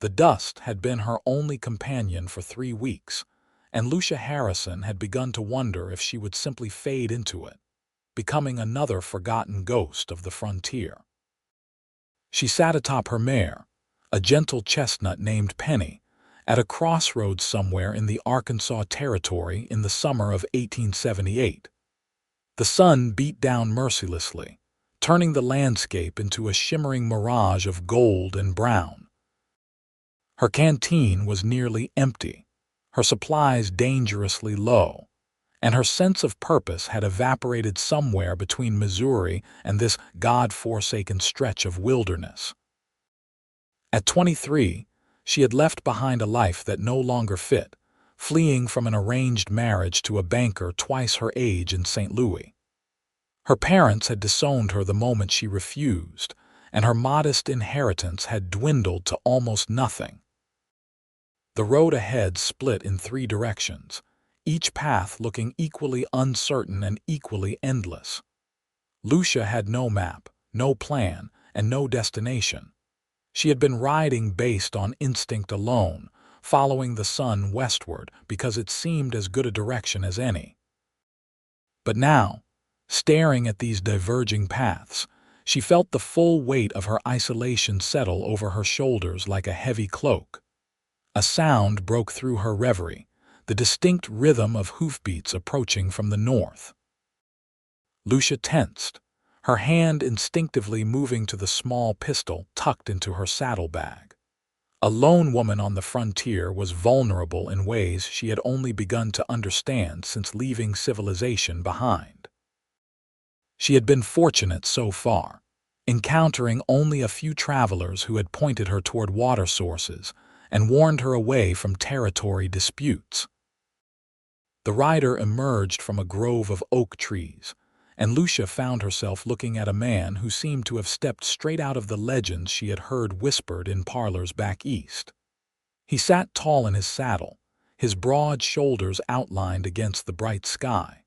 The dust had been her only companion for 3 weeks, and Lucia Harrison had begun to wonder if she would simply fade into it, becoming another forgotten ghost of the frontier. She sat atop her mare, a gentle chestnut named Penny, at a crossroads somewhere in the Arkansas Territory in the summer of 1878. The sun beat down mercilessly, turning the landscape into a shimmering mirage of gold and brown. Her canteen was nearly empty, her supplies dangerously low, and her sense of purpose had evaporated somewhere between Missouri and this God-forsaken stretch of wilderness. At 23, she had left behind a life that no longer fit, fleeing from an arranged marriage to a banker twice her age in St. Louis. Her parents had disowned her the moment she refused, and her modest inheritance had dwindled to almost nothing. The road ahead split in 3 directions, each path looking equally uncertain and equally endless. Lucia had no map, no plan, and no destination. She had been riding based on instinct alone, following the sun westward because it seemed as good a direction as any. But now, staring at these diverging paths, she felt the full weight of her isolation settle over her shoulders like a heavy cloak. A sound broke through her reverie, the distinct rhythm of hoofbeats approaching from the north. Lucia tensed, her hand instinctively moving to the small pistol tucked into her saddlebag. A lone woman on the frontier was vulnerable in ways she had only begun to understand since leaving civilization behind. She had been fortunate so far, encountering only a few travelers who had pointed her toward water sources and warned her away from territory disputes. The rider emerged from a grove of oak trees, and Lucia found herself looking at a man who seemed to have stepped straight out of the legends she had heard whispered in parlors back east. He sat tall in his saddle, his broad shoulders outlined against the bright sky.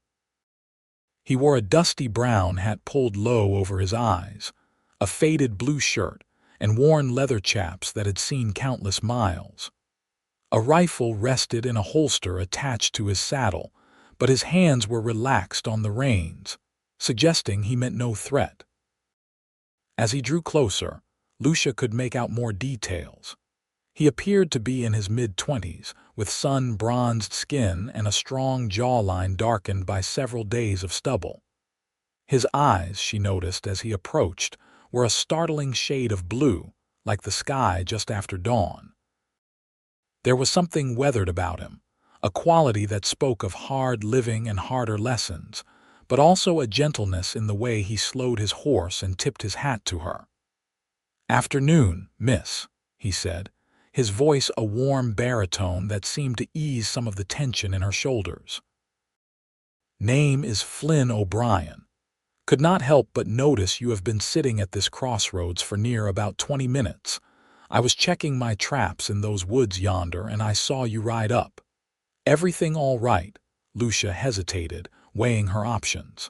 He wore a dusty brown hat pulled low over his eyes, a faded blue shirt, and worn leather chaps that had seen countless miles. A rifle rested in a holster attached to his saddle, but his hands were relaxed on the reins, suggesting he meant no threat. As he drew closer, Lucia could make out more details. He appeared to be in his mid-20s, with sun-bronzed skin and a strong jawline darkened by several days of stubble. His eyes, she noticed as he approached, were a startling shade of blue, like the sky just after dawn. There was something weathered about him, a quality that spoke of hard living and harder lessons, but also a gentleness in the way he slowed his horse and tipped his hat to her. "Afternoon, miss," he said, his voice a warm baritone that seemed to ease some of the tension in her shoulders. "Name is Flynn O'Brien. Could not help but notice you have been sitting at this crossroads for near about 20 minutes. I was checking my traps in those woods yonder and I saw you ride up. Everything all right?" Lucia hesitated, weighing her options.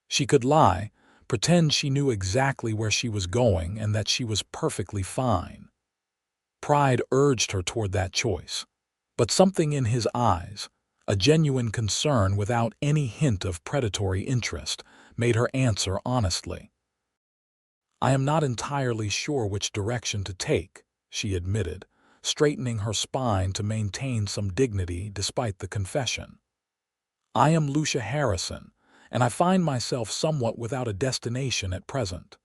She could lie, pretend she knew exactly where she was going and that she was perfectly fine. Pride urged her toward that choice, but something in his eyes, a genuine concern without any hint of predatory interest, made her answer honestly. "I am not entirely sure which direction to take," she admitted, straightening her spine to maintain some dignity despite the confession. "I am Lucia Harrison, and I find myself somewhat without a destination at present."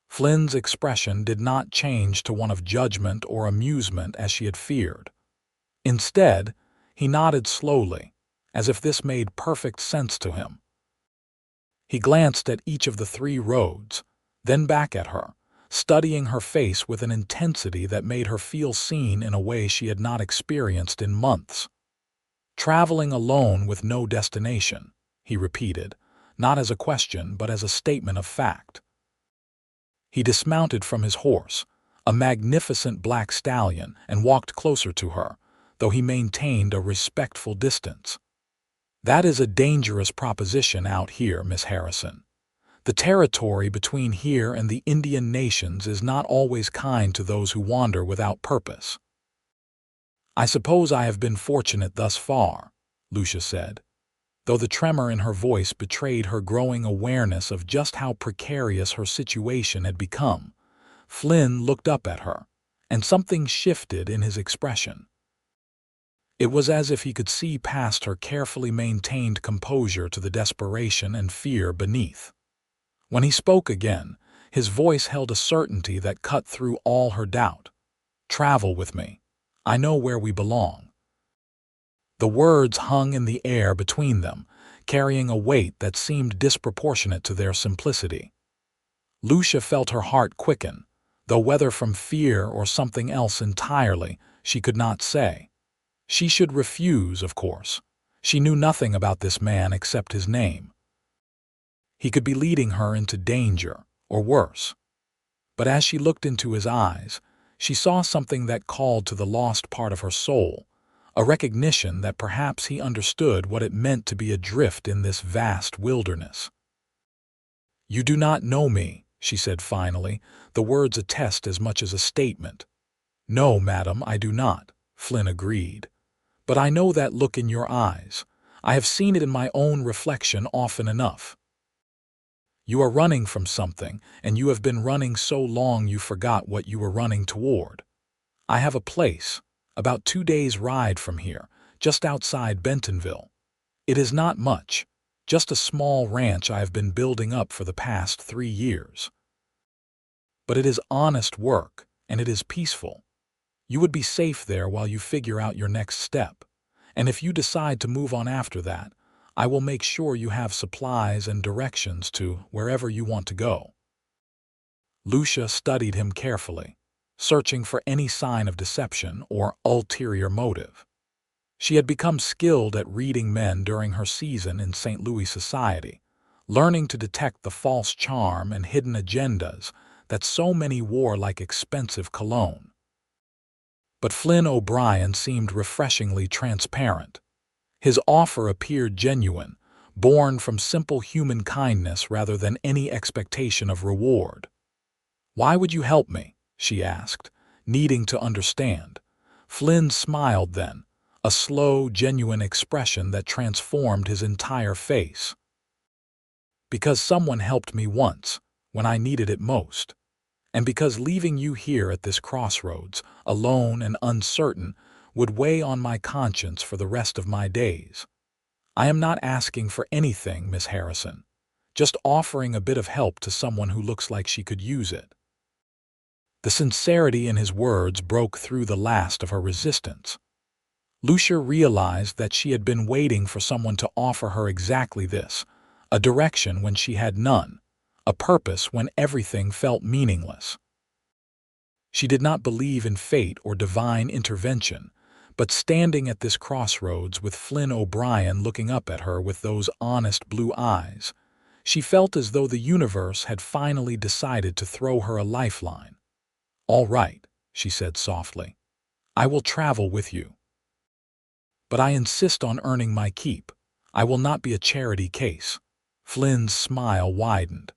Flynn's expression did not change to one of judgment or amusement as she had feared. Instead, he nodded slowly, as if this made perfect sense to him. He glanced at each of the 3 roads, then back at her, studying her face with an intensity that made her feel seen in a way she had not experienced in months. "Traveling alone with no destination," he repeated, not as a question but as a statement of fact. He dismounted from his horse, a magnificent black stallion, and walked closer to her, though he maintained a respectful distance. "That is a dangerous proposition out here, Miss Harrison. The territory between here and the Indian nations is not always kind to those who wander without purpose. I suppose I have been fortunate thus far, Lucia said, though the tremor in her voice betrayed her growing awareness of just how precarious her situation had become. Flynn looked up at her, and something shifted in his expression. It was as if he could see past her carefully maintained composure to the desperation and fear beneath. When he spoke again, his voice held a certainty that cut through all her doubt. "Travel with me. I know where we belong." The words hung in the air between them, carrying a weight that seemed disproportionate to their simplicity. Lucia felt her heart quicken, though whether from fear or something else entirely, she could not say. She should refuse, of course. She knew nothing about this man except his name. He could be leading her into danger, or worse. But as she looked into his eyes, she saw something that called to the lost part of her soul, a recognition that perhaps he understood what it meant to be adrift in this vast wilderness. "You do not know me," she said finally, the words a test as much as a statement. "No, madam, I do not," Flynn agreed. "But I know that look in your eyes. I have seen it in my own reflection often enough. You are running from something, and you have been running so long you forgot what you were running toward. I have a place, about 2 days' ride from here, just outside Bentonville. It is not much, just a small ranch I have been building up for the past 3 years. But it is honest work, and it is peaceful. You would be safe there while you figure out your next step, and if you decide to move on after that, I will make sure you have supplies and directions to wherever you want to go." Lucia studied him carefully, searching for any sign of deception or ulterior motive. She had become skilled at reading men during her season in St. Louis society, learning to detect the false charm and hidden agendas that so many wore like expensive cologne. But Flynn O'Brien seemed refreshingly transparent. His offer appeared genuine, born from simple human kindness rather than any expectation of reward. "Why would you help me?" she asked, needing to understand. Flynn smiled then, a slow, genuine expression that transformed his entire face. "Because someone helped me once, when I needed it most. And because leaving you here at this crossroads, alone and uncertain, would weigh on my conscience for the rest of my days. I am not asking for anything, Miss Harrison, just offering a bit of help to someone who looks like she could use it." The sincerity in his words broke through the last of her resistance. Lucia realized that she had been waiting for someone to offer her exactly this, a direction when she had none, a purpose when everything felt meaningless. She did not believe in fate or divine intervention, but standing at this crossroads with Flynn O'Brien looking up at her with those honest blue eyes, she felt as though the universe had finally decided to throw her a lifeline. "All right," she said softly. "I will travel with you. But I insist on earning my keep. I will not be a charity case." Flynn's smile widened.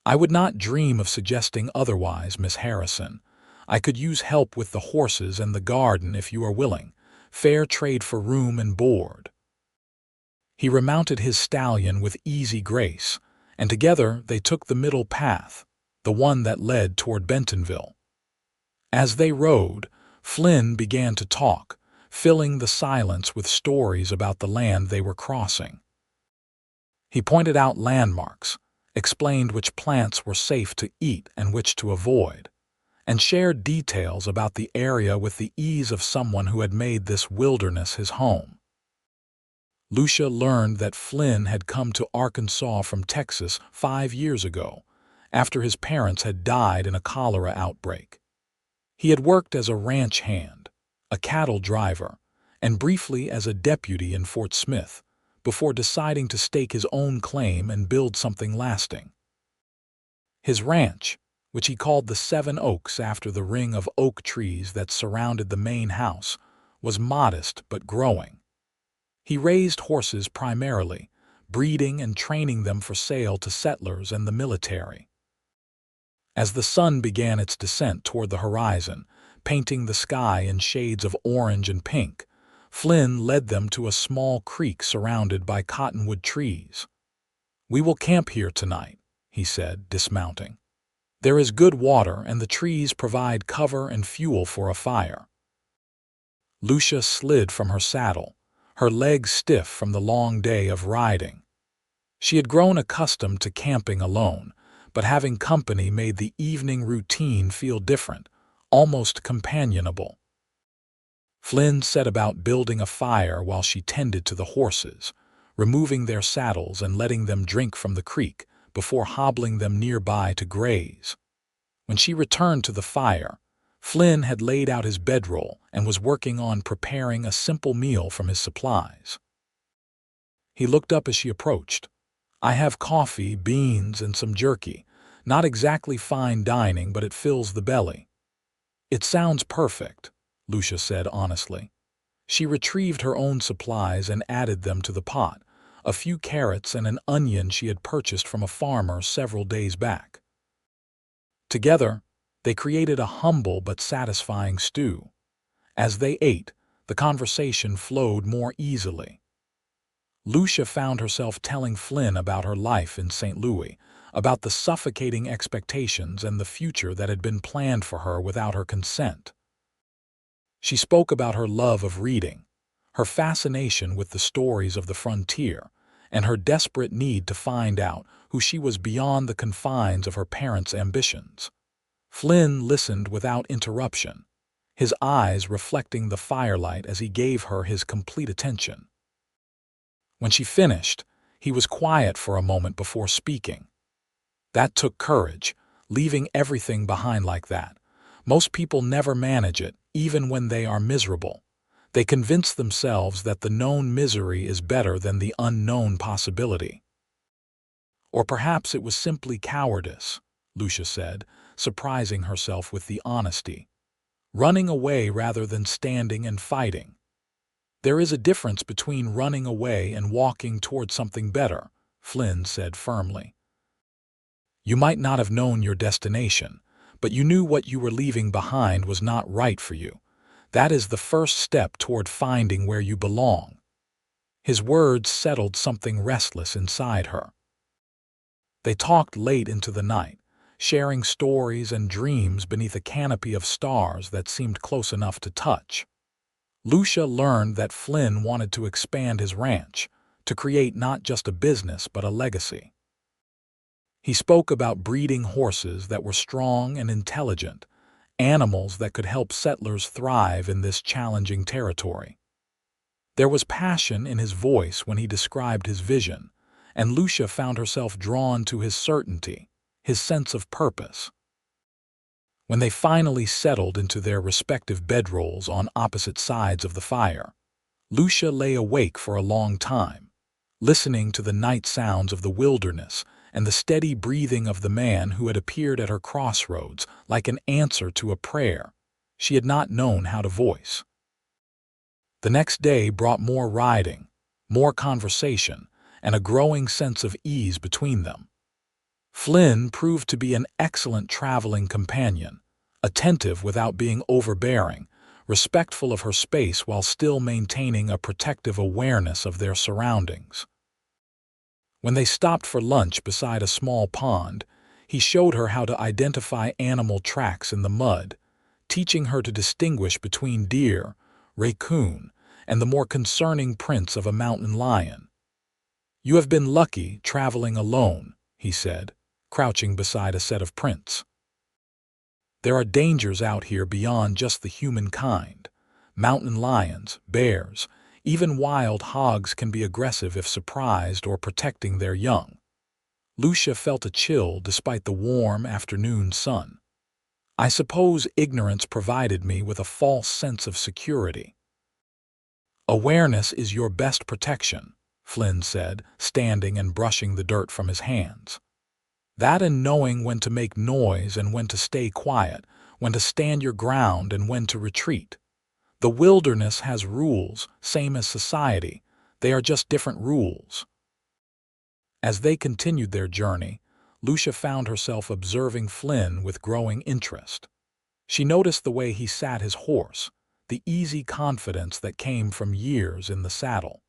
"I would not dream of suggesting otherwise, Miss Harrison. I could use help with the horses and the garden if you are willing. Fair trade for room and board." He remounted his stallion with easy grace, and together they took the middle path, the one that led toward Bentonville. As they rode, Flynn began to talk, filling the silence with stories about the land they were crossing. He pointed out landmarks, explained which plants were safe to eat and which to avoid, and shared details about the area with the ease of someone who had made this wilderness his home. Lucia learned that Flynn had come to Arkansas from Texas 5 years ago, after his parents had died in a cholera outbreak. He had worked as a ranch hand, a cattle driver, and briefly as a deputy in Fort Smith, before deciding to stake his own claim and build something lasting. His ranch, which he called the 7 Oaks after the ring of oak trees that surrounded the main house, was modest but growing. He raised horses primarily, breeding and training them for sale to settlers and the military. As the sun began its descent toward the horizon, painting the sky in shades of orange and pink, Flynn led them to a small creek surrounded by cottonwood trees. "We will camp here tonight," he said, dismounting. "There is good water and the trees provide cover and fuel for a fire." Lucia slid from her saddle, her legs stiff from the long day of riding. She had grown accustomed to camping alone, but having company made the evening routine feel different, almost companionable. Flynn set about building a fire while she tended to the horses, removing their saddles and letting them drink from the creek before hobbling them nearby to graze. When she returned to the fire, Flynn had laid out his bedroll and was working on preparing a simple meal from his supplies. He looked up as she approached. "I have coffee, beans, and some jerky. Not exactly fine dining, but it fills the belly." "It sounds perfect," Lucia said honestly. She retrieved her own supplies and added them to the pot, a few carrots and an onion she had purchased from a farmer several days back. Together, they created a humble but satisfying stew. As they ate, the conversation flowed more easily. Lucia found herself telling Flynn about her life in St. Louis, about the suffocating expectations and the future that had been planned for her without her consent. She spoke about her love of reading, her fascination with the stories of the frontier, and her desperate need to find out who she was beyond the confines of her parents' ambitions. Flynn listened without interruption, his eyes reflecting the firelight as he gave her his complete attention. When she finished, he was quiet for a moment before speaking. That took courage, leaving everything behind like that. Most people never manage it, even when they are miserable. They convince themselves that the known misery is better than the unknown possibility. Or perhaps it was simply cowardice, Lucia said, surprising herself with the honesty. Running away rather than standing and fighting. "There is a difference between running away and walking toward something better," Flynn said firmly. "You might not have known your destination, but you knew what you were leaving behind was not right for you. That is the first step toward finding where you belong." His words settled something restless inside her. They talked late into the night, sharing stories and dreams beneath a canopy of stars that seemed close enough to touch. Lucia learned that Flynn wanted to expand his ranch, to create not just a business but a legacy. He spoke about breeding horses that were strong and intelligent, animals that could help settlers thrive in this challenging territory. There was passion in his voice when he described his vision, and Lucia found herself drawn to his certainty, his sense of purpose. When they finally settled into their respective bedrolls on opposite sides of the fire, Lucia lay awake for a long time, listening to the night sounds of the wilderness and the steady breathing of the man who had appeared at her crossroads like an answer to a prayer she had not known how to voice. The next day brought more riding, more conversation, and a growing sense of ease between them. Flynn proved to be an excellent traveling companion, attentive without being overbearing, respectful of her space while still maintaining a protective awareness of their surroundings. When they stopped for lunch beside a small pond, he showed her how to identify animal tracks in the mud, teaching her to distinguish between deer, raccoon, and the more concerning prints of a mountain lion. "You have been lucky traveling alone," he said, crouching beside a set of prints. "There are dangers out here beyond just the human kind. Mountain lions, bears, even wild hogs can be aggressive if surprised or protecting their young." Lucia felt a chill despite the warm afternoon sun. "I suppose ignorance provided me with a false sense of security." "Awareness is your best protection," Flynn said, standing and brushing the dirt from his hands. "That and knowing when to make noise and when to stay quiet, when to stand your ground and when to retreat. The wilderness has rules, same as society. They are just different rules." As they continued their journey, Lucia found herself observing Flynn with growing interest. She noticed the way he sat his horse, the easy confidence that came from years in the saddle.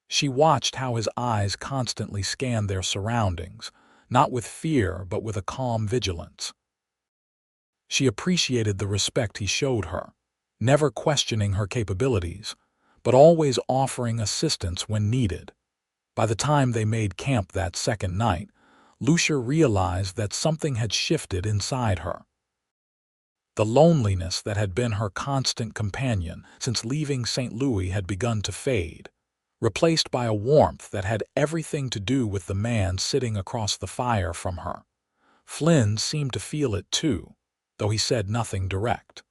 She watched how his eyes constantly scanned their surroundings, not with fear but with a calm vigilance. She appreciated the respect he showed her, never questioning her capabilities, but always offering assistance when needed. By the time they made camp that second night, Lucia realized that something had shifted inside her. The loneliness that had been her constant companion since leaving St. Louis had begun to fade, replaced by a warmth that had everything to do with the man sitting across the fire from her. Flynn seemed to feel it too, though he said nothing direct.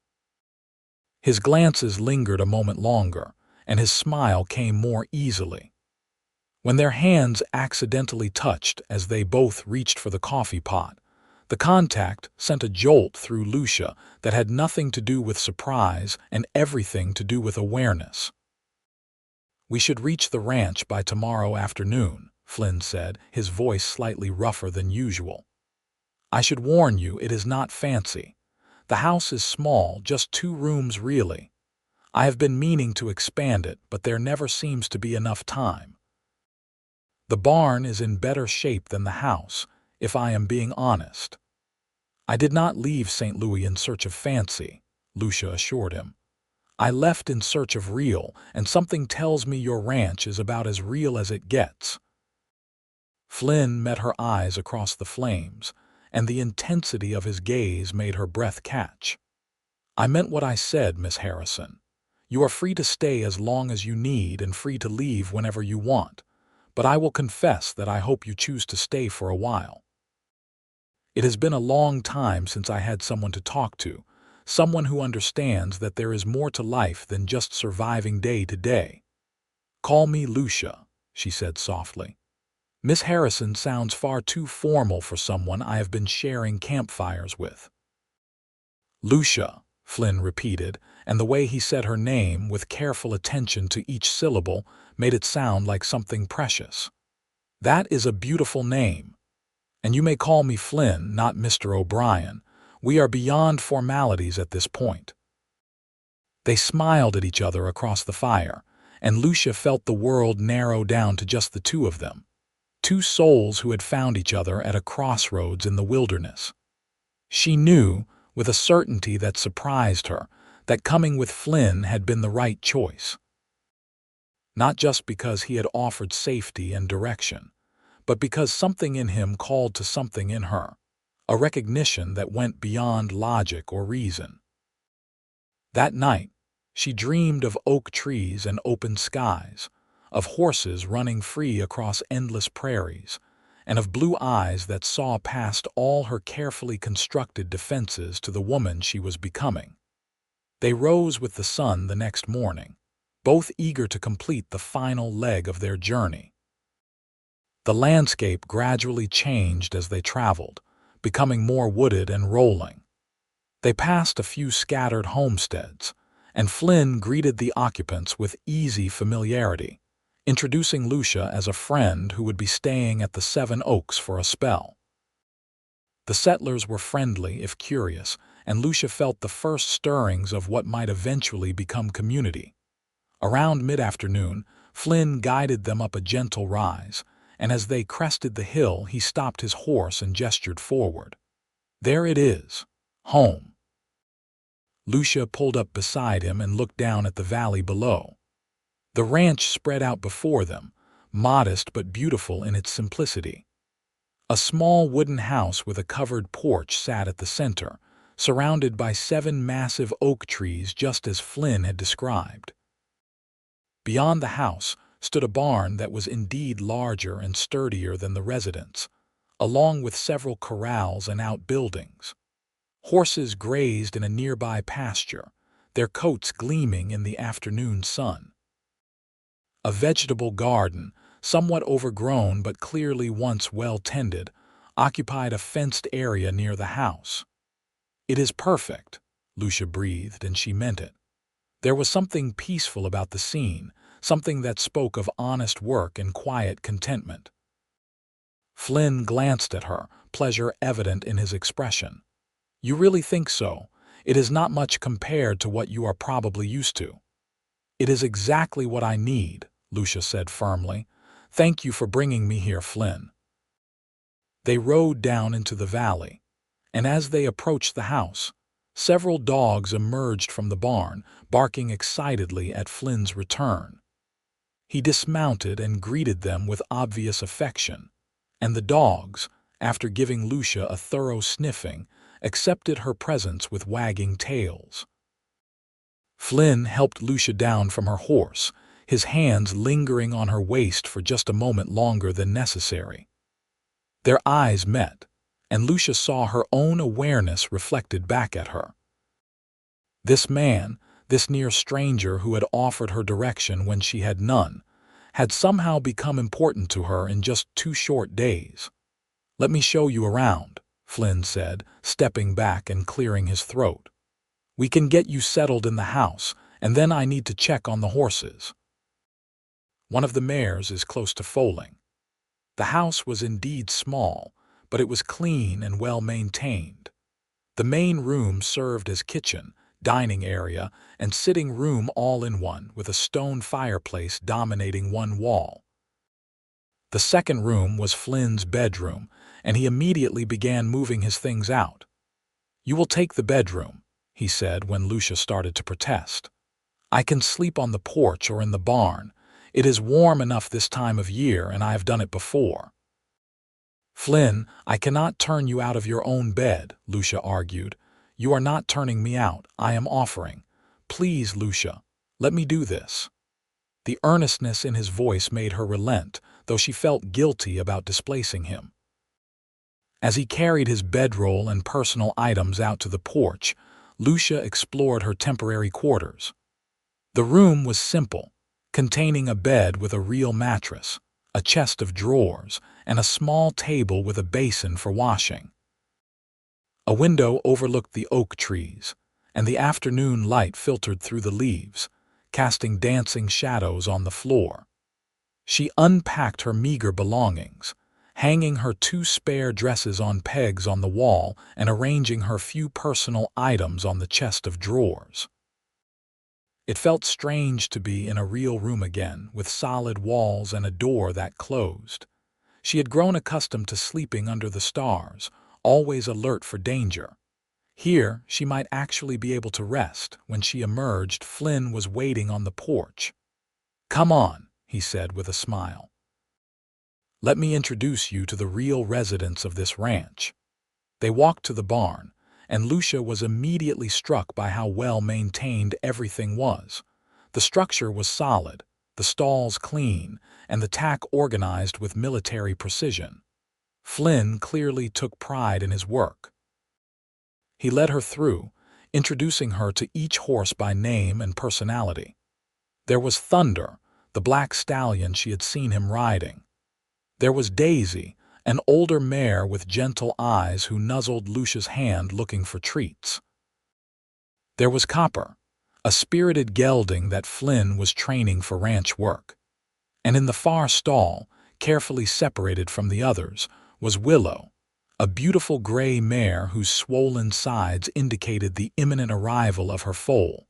His glances lingered a moment longer, and his smile came more easily. When their hands accidentally touched as they both reached for the coffee pot, the contact sent a jolt through Lucia that had nothing to do with surprise and everything to do with awareness. "We should reach the ranch by tomorrow afternoon," Flynn said, his voice slightly rougher than usual. "I should warn you, it is not fancy. The house is small, just 2 rooms really. I have been meaning to expand it, but there never seems to be enough time. The barn is in better shape than the house, if I am being honest." "I did not leave St. Louis in search of fancy," Lucia assured him. "I left in search of real, and something tells me your ranch is about as real as it gets." Flynn met her eyes across the flames, and the intensity of his gaze made her breath catch. "I meant what I said, Miss Harrison. You are free to stay as long as you need and free to leave whenever you want, but I will confess that I hope you choose to stay for a while. It has been a long time since I had someone to talk to, someone who understands that there is more to life than just surviving day to day." "Call me Lucia," she said softly. "Miss Harrison sounds far too formal for someone I have been sharing campfires with." "Lucia," Flynn repeated, and the way he said her name, with careful attention to each syllable, made it sound like something precious. "That is a beautiful name. And you may call me Flynn, not Mr. O'Brien. We are beyond formalities at this point." They smiled at each other across the fire, and Lucia felt the world narrow down to just the two of them. 2 souls who had found each other at a crossroads in the wilderness. She knew, with a certainty that surprised her, that coming with Flynn had been the right choice. Not just because he had offered safety and direction, but because something in him called to something in her, a recognition that went beyond logic or reason. That night, she dreamed of oak trees and open skies, of horses running free across endless prairies, and of blue eyes that saw past all her carefully constructed defenses to the woman she was becoming. They rose with the sun the next morning, both eager to complete the final leg of their journey. The landscape gradually changed as they traveled, becoming more wooded and rolling. They passed a few scattered homesteads, and Flynn greeted the occupants with easy familiarity, introducing Lucia as a friend who would be staying at the 7 Oaks for a spell. The settlers were friendly, if curious, and Lucia felt the first stirrings of what might eventually become community. Around mid-afternoon, Flynn guided them up a gentle rise, and as they crested the hill, he stopped his horse and gestured forward. "There it is, home." Lucia pulled up beside him and looked down at the valley below. The ranch spread out before them, modest but beautiful in its simplicity. A small wooden house with a covered porch sat at the center, surrounded by 7 massive oak trees just as Flynn had described. Beyond the house stood a barn that was indeed larger and sturdier than the residence, along with several corrals and outbuildings. Horses grazed in a nearby pasture, their coats gleaming in the afternoon sun. A vegetable garden, somewhat overgrown but clearly once well tended, occupied a fenced area near the house. "It is perfect," Lucia breathed, and she meant it. There was something peaceful about the scene, something that spoke of honest work and quiet contentment. Flynn glanced at her, pleasure evident in his expression. "You really think so? It is not much compared to what you are probably used to." "It is exactly what I need," Lucia said firmly. "Thank you for bringing me here, Flynn." They rode down into the valley, and as they approached the house, several dogs emerged from the barn, barking excitedly at Flynn's return. He dismounted and greeted them with obvious affection, and the dogs, after giving Lucia a thorough sniffing, accepted her presence with wagging tails. Flynn helped Lucia down from her horse, his hands lingering on her waist for just a moment longer than necessary. Their eyes met, and Lucia saw her own awareness reflected back at her. This man, this near stranger who had offered her direction when she had none, had somehow become important to her in just 2 short days. "Let me show you around," Flynn said, stepping back and clearing his throat. "We can get you settled in the house, and then I need to check on the horses. One of the mares is close to foaling." The house was indeed small, but it was clean and well maintained. The main room served as kitchen, dining area, and sitting room all in one, with a stone fireplace dominating one wall. The second room was Flynn's bedroom, and he immediately began moving his things out. "You will take the bedroom," he said when Lucia started to protest. "I can sleep on the porch or in the barn. It is warm enough this time of year, and I have done it before." "Flynn, I cannot turn you out of your own bed," Lucia argued. "You are not turning me out, I am offering. Please, Lucia, let me do this." The earnestness in his voice made her relent, though she felt guilty about displacing him. As he carried his bedroll and personal items out to the porch, Lucia explored her temporary quarters. The room was simple, containing a bed with a real mattress, a chest of drawers, and a small table with a basin for washing. A window overlooked the oak trees, and the afternoon light filtered through the leaves, casting dancing shadows on the floor. She unpacked her meager belongings, hanging her 2 spare dresses on pegs on the wall and arranging her few personal items on the chest of drawers. It felt strange to be in a real room again, with solid walls and a door that closed. She had grown accustomed to sleeping under the stars, always alert for danger. Here, she might actually be able to rest. When she emerged, Flynn was waiting on the porch. "Come on," he said with a smile. "Let me introduce you to the real residents of this ranch." They walked to the barn, and Lucia was immediately struck by how well maintained everything was. The structure was solid, the stalls clean, and the tack organized with military precision. Flynn clearly took pride in his work. He led her through, introducing her to each horse by name and personality. There was Thunder, the black stallion she had seen him riding. There was Daisy, an older mare with gentle eyes who nuzzled Lucia's hand looking for treats. There was Copper, a spirited gelding that Flynn was training for ranch work. And in the far stall, carefully separated from the others, was Willow, a beautiful gray mare whose swollen sides indicated the imminent arrival of her foal.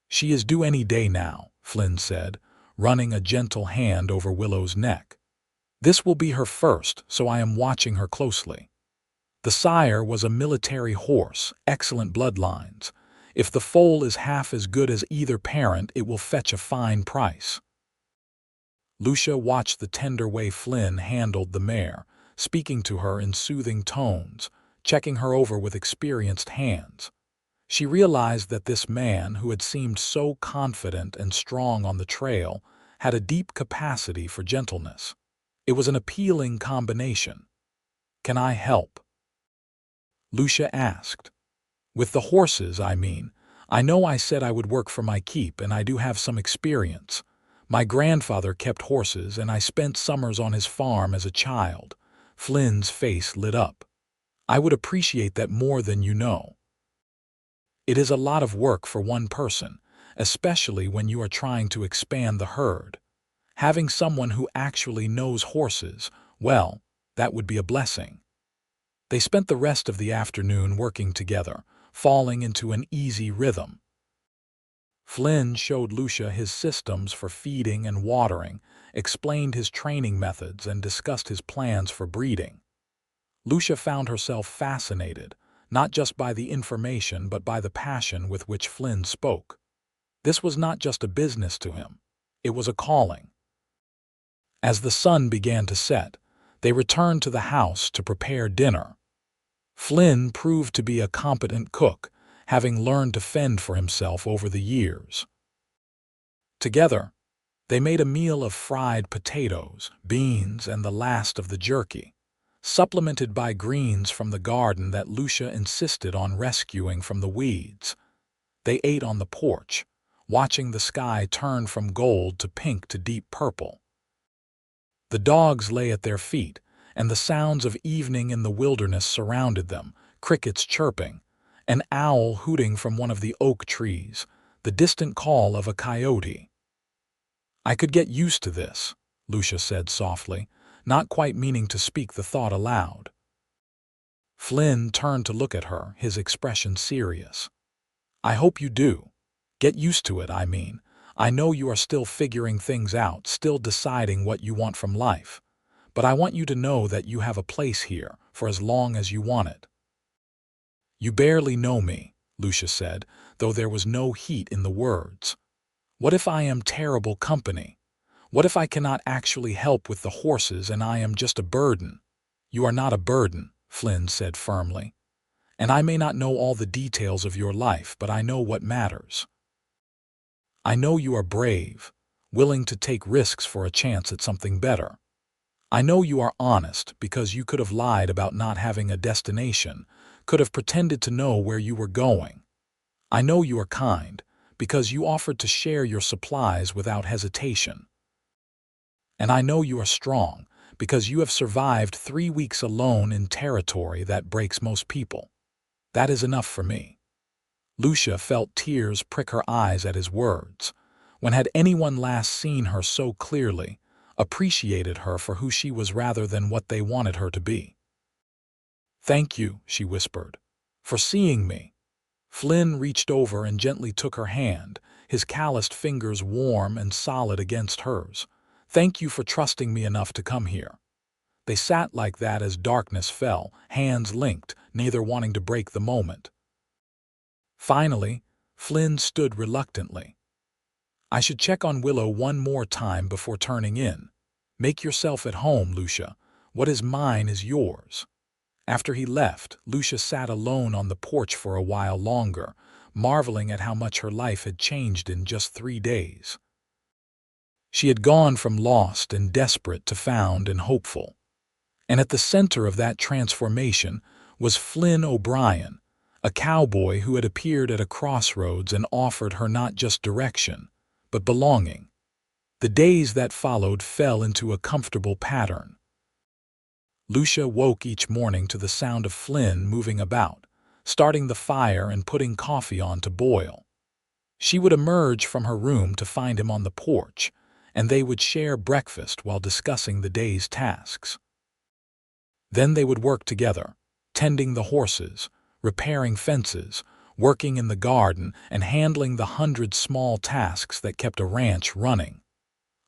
"She is due any day now," Flynn said, running a gentle hand over Willow's neck. "This will be her first, so I am watching her closely." The sire was a military horse, excellent bloodlines. If the foal is half as good as either parent, it will fetch a fine price. Lucia watched the tender way Flynn handled the mare, speaking to her in soothing tones, checking her over with experienced hands. She realized that this man, who had seemed so confident and strong on the trail, had a deep capacity for gentleness. It was an appealing combination. "Can I help?" Lucia asked. "With the horses, I mean. I know I said I would work for my keep, and I do have some experience. My grandfather kept horses, and I spent summers on his farm as a child." Flynn's face lit up. "I would appreciate that more than you know. It is a lot of work for one person, especially when you are trying to expand the herd. Having someone who actually knows horses, well, that would be a blessing. They spent the rest of the afternoon working together, falling into an easy rhythm. Flynn showed Lucia his systems for feeding and watering, explained his training methods, and discussed his plans for breeding. Lucia found herself fascinated, not just by the information but by the passion with which Flynn spoke. This was not just a business to him. It was a calling. As the sun began to set, they returned to the house to prepare dinner. Flynn proved to be a competent cook, having learned to fend for himself over the years. Together, they made a meal of fried potatoes, beans, and the last of the jerky, supplemented by greens from the garden that Lucia insisted on rescuing from the weeds. They ate on the porch, watching the sky turn from gold to pink to deep purple. The dogs lay at their feet, and the sounds of evening in the wilderness surrounded them, crickets chirping, an owl hooting from one of the oak trees, the distant call of a coyote. "I could get used to this," Lucia said softly, not quite meaning to speak the thought aloud. Flynn turned to look at her, his expression serious. "I hope you do. Get used to it, I mean. I know you are still figuring things out, still deciding what you want from life. But I want you to know that you have a place here for as long as you want it." "You barely know me," Lucia said, though there was no heat in the words. "What if I am terrible company? What if I cannot actually help with the horses and I am just a burden?" "You are not a burden," Flynn said firmly. "And I may not know all the details of your life, but I know what matters. I know you are brave, willing to take risks for a chance at something better. I know you are honest because you could have lied about not having a destination, could have pretended to know where you were going. I know you are kind because you offered to share your supplies without hesitation. And I know you are strong because you have survived 3 weeks alone in territory that breaks most people. That is enough for me." Lucia felt tears prick her eyes at his words. When had anyone last seen her so clearly, appreciated her for who she was rather than what they wanted her to be? "Thank you," she whispered, "for seeing me." Flynn reached over and gently took her hand, his calloused fingers warm and solid against hers. "Thank you for trusting me enough to come here." They sat like that as darkness fell, hands linked, neither wanting to break the moment. Finally, Flynn stood reluctantly. "I should check on Willow one more time before turning in. Make yourself at home, Lucia. What is mine is yours." After he left, Lucia sat alone on the porch for a while longer, marveling at how much her life had changed in just 3 days. She had gone from lost and desperate to found and hopeful. And at the center of that transformation was Flynn O'Brien, a cowboy who had appeared at a crossroads and offered her not just direction, but belonging. The days that followed fell into a comfortable pattern. Lucia woke each morning to the sound of Flynn moving about, starting the fire and putting coffee on to boil. She would emerge from her room to find him on the porch, and they would share breakfast while discussing the day's tasks. Then they would work together, tending the horses, repairing fences, working in the garden, and handling the 100 small tasks that kept a ranch running.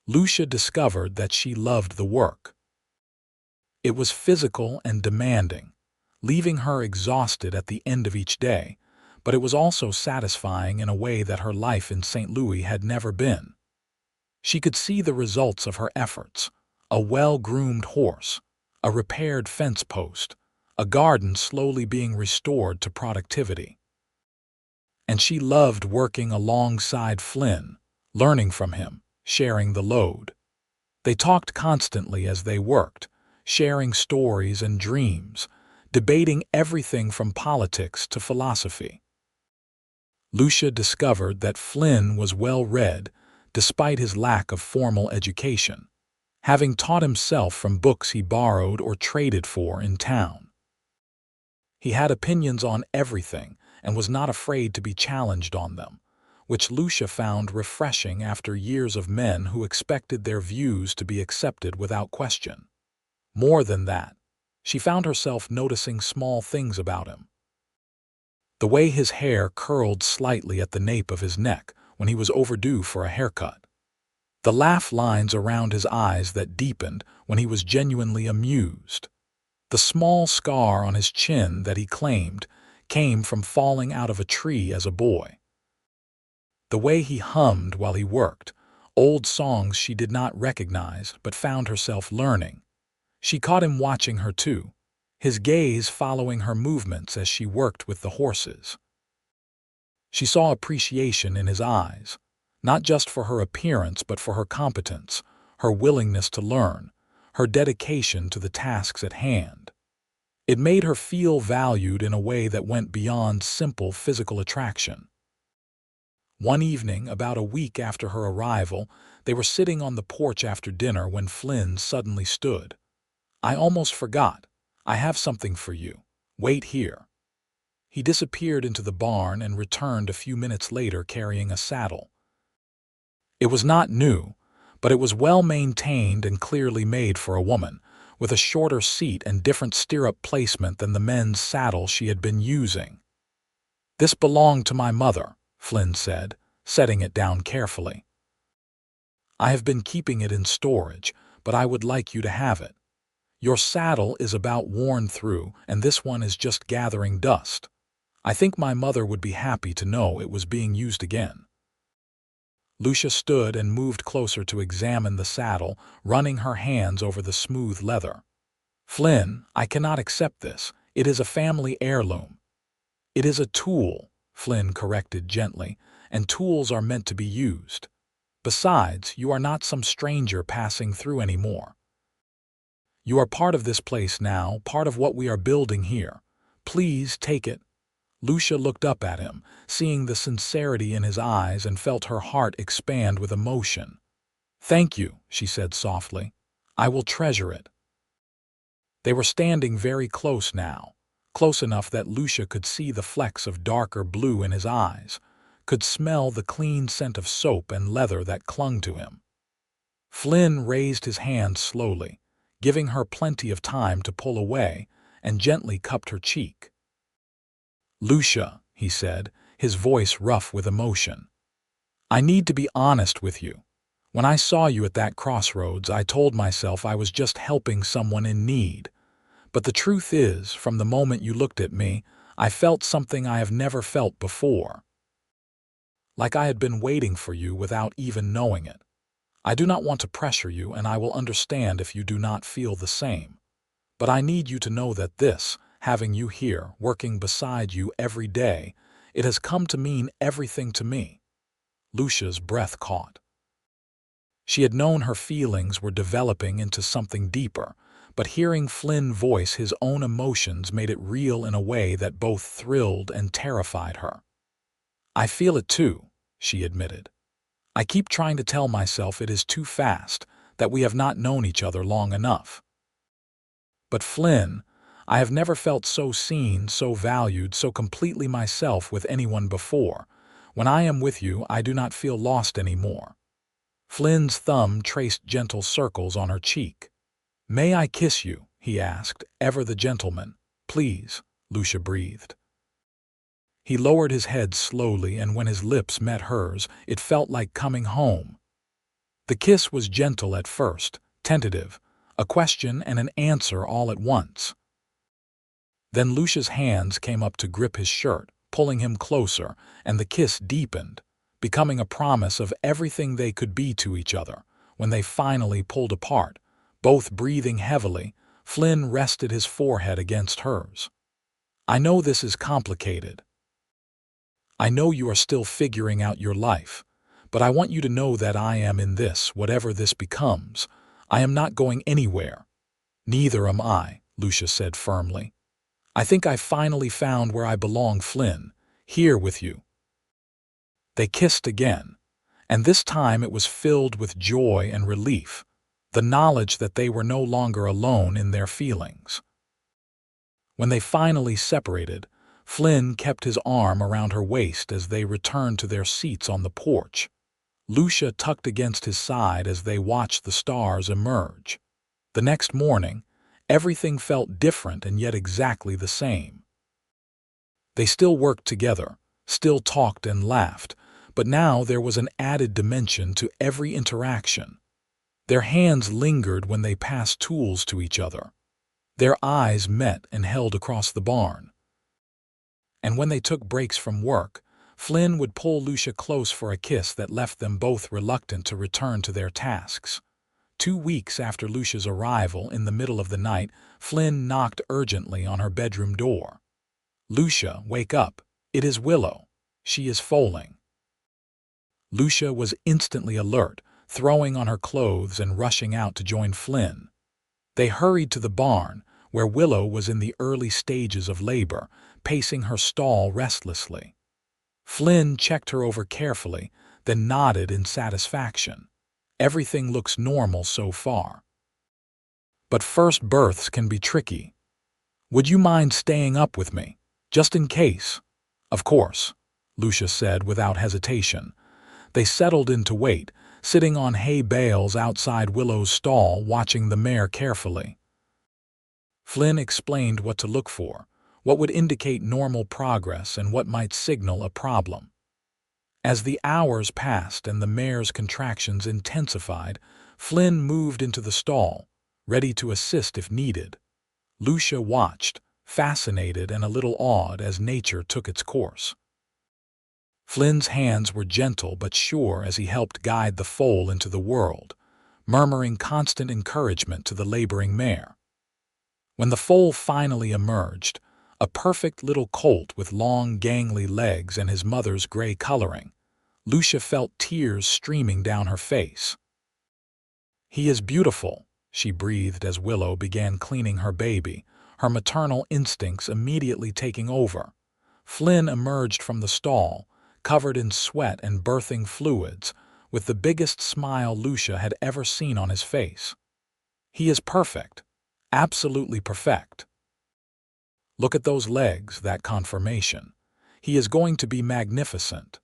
Lucia discovered that she loved the work. It was physical and demanding, leaving her exhausted at the end of each day, but it was also satisfying in a way that her life in St. Louis had never been. She could see the results of her efforts: a well-groomed horse, a repaired fence post, a garden slowly being restored to productivity. And she loved working alongside Flynn, learning from him, sharing the load. They talked constantly as they worked, sharing stories and dreams, debating everything from politics to philosophy. Lucia discovered that Flynn was well-read despite his lack of formal education, having taught himself from books he borrowed or traded for in town. He had opinions on everything and was not afraid to be challenged on them, which Lucia found refreshing after years of men who expected their views to be accepted without question. More than that, She found herself noticing small things about him. The way his hair curled slightly at the nape of his neck when he was overdue for a haircut. The laugh lines around his eyes that deepened when he was genuinely amused. The small scar on his chin that he claimed came from falling out of a tree as a boy. The way he hummed while he worked, old songs she did not recognize but found herself learning. She caught him watching her too, his gaze following her movements as she worked with the horses. She saw appreciation in his eyes, not just for her appearance but for her competence, her willingness to learn, her dedication to the tasks at hand. It made her feel valued in a way that went beyond simple physical attraction. One evening, about a week after her arrival, they were sitting on the porch after dinner when Flynn suddenly stood. "I almost forgot. I have something for you. Wait here." He disappeared into the barn and returned a few minutes later carrying a saddle. It was not new, but it was well maintained and clearly made for a woman, with a shorter seat and different stirrup placement than the men's saddle she had been using. "This belonged to my mother," Flynn said, setting it down carefully. "I have been keeping it in storage, but I would like you to have it. Your saddle is about worn through, and this one is just gathering dust. I think my mother would be happy to know it was being used again." Lucia stood and moved closer to examine the saddle, running her hands over the smooth leather. "Flynn, I cannot accept this. It is a family heirloom." "It is a tool," Flynn corrected gently, "and tools are meant to be used. Besides, you are not some stranger passing through anymore. You are part of this place now, part of what we are building here. Please take it." Lucia looked up at him, seeing the sincerity in his eyes, and felt her heart expand with emotion. "Thank you," she said softly. "I will treasure it." They were standing very close now, close enough that Lucia could see the flecks of darker blue in his eyes, could smell the clean scent of soap and leather that clung to him. Flynn raised his hand slowly, giving her plenty of time to pull away, and gently cupped her cheek. "Lucia," he said, his voice rough with emotion, "I need to be honest with you. When I saw you at that crossroads, I told myself I was just helping someone in need. But the truth is, from the moment you looked at me, I felt something I have never felt before. Like I had been waiting for you without even knowing it. I do not want to pressure you, and I will understand if you do not feel the same. But I need you to know that this, having you here, working beside you every day, it has come to mean everything to me." Lucia's breath caught. She had known her feelings were developing into something deeper, but hearing Flynn voice his own emotions made it real in a way that both thrilled and terrified her. "I feel it too," she admitted. "I keep trying to tell myself it is too fast, that we have not known each other long enough. But Flynn, I have never felt so seen, so valued, so completely myself with anyone before. When I am with you, I do not feel lost anymore." Flynn's thumb traced gentle circles on her cheek. "May I kiss you?" he asked, ever the gentleman. "Please," Lucia breathed. He lowered his head slowly, and when his lips met hers, it felt like coming home. The kiss was gentle at first, tentative, a question and an answer all at once. Then Lucia's hands came up to grip his shirt, pulling him closer, and the kiss deepened, becoming a promise of everything they could be to each other. When they finally pulled apart, both breathing heavily, Flynn rested his forehead against hers. "I know this is complicated. I know you are still figuring out your life, but I want you to know that I am in this, whatever this becomes. I am not going anywhere." "Neither am I," Lucia said firmly. "I think I finally found where I belong, Flynn, here with you." They kissed again, and this time it was filled with joy and relief, the knowledge that they were no longer alone in their feelings. When they finally separated, Flynn kept his arm around her waist as they returned to their seats on the porch. Lucia tucked against his side as they watched the stars emerge. The next morning, Everything felt different and yet exactly the same. They still worked together, still talked and laughed, but now there was an added dimension to every interaction. Their hands lingered when they passed tools to each other. Their eyes met and held across the barn. And when they took breaks from work, Flynn would pull Lucia close for a kiss that left them both reluctant to return to their tasks. 2 weeks after Lucia's arrival, in the middle of the night, Flynn knocked urgently on her bedroom door. "Lucia, wake up. It is Willow. She is foaling." Lucia was instantly alert, throwing on her clothes and rushing out to join Flynn. They hurried to the barn, where Willow was in the early stages of labor, pacing her stall restlessly. Flynn checked her over carefully, then nodded in satisfaction. "Everything looks normal so far. But first births can be tricky. Would you mind staying up with me, just in case?" "Of course," Lucia said without hesitation. They settled in to wait, sitting on hay bales outside Willow's stall, watching the mare carefully. Flynn explained what to look for, what would indicate normal progress and what might signal a problem. As the hours passed and the mare's contractions intensified, Flynn moved into the stall, ready to assist if needed. Lucia watched, fascinated and a little awed as nature took its course. Flynn's hands were gentle but sure as he helped guide the foal into the world, murmuring constant encouragement to the laboring mare. When the foal finally emerged, a perfect little colt with long, gangly legs and his mother's gray coloring, Lucia felt tears streaming down her face. "He is beautiful," she breathed as Willow began cleaning her baby, her maternal instincts immediately taking over. Flynn emerged from the stall, covered in sweat and birthing fluids, with the biggest smile Lucia had ever seen on his face. "He is perfect. Absolutely perfect. Look at those legs, that conformation. He is going to be magnificent."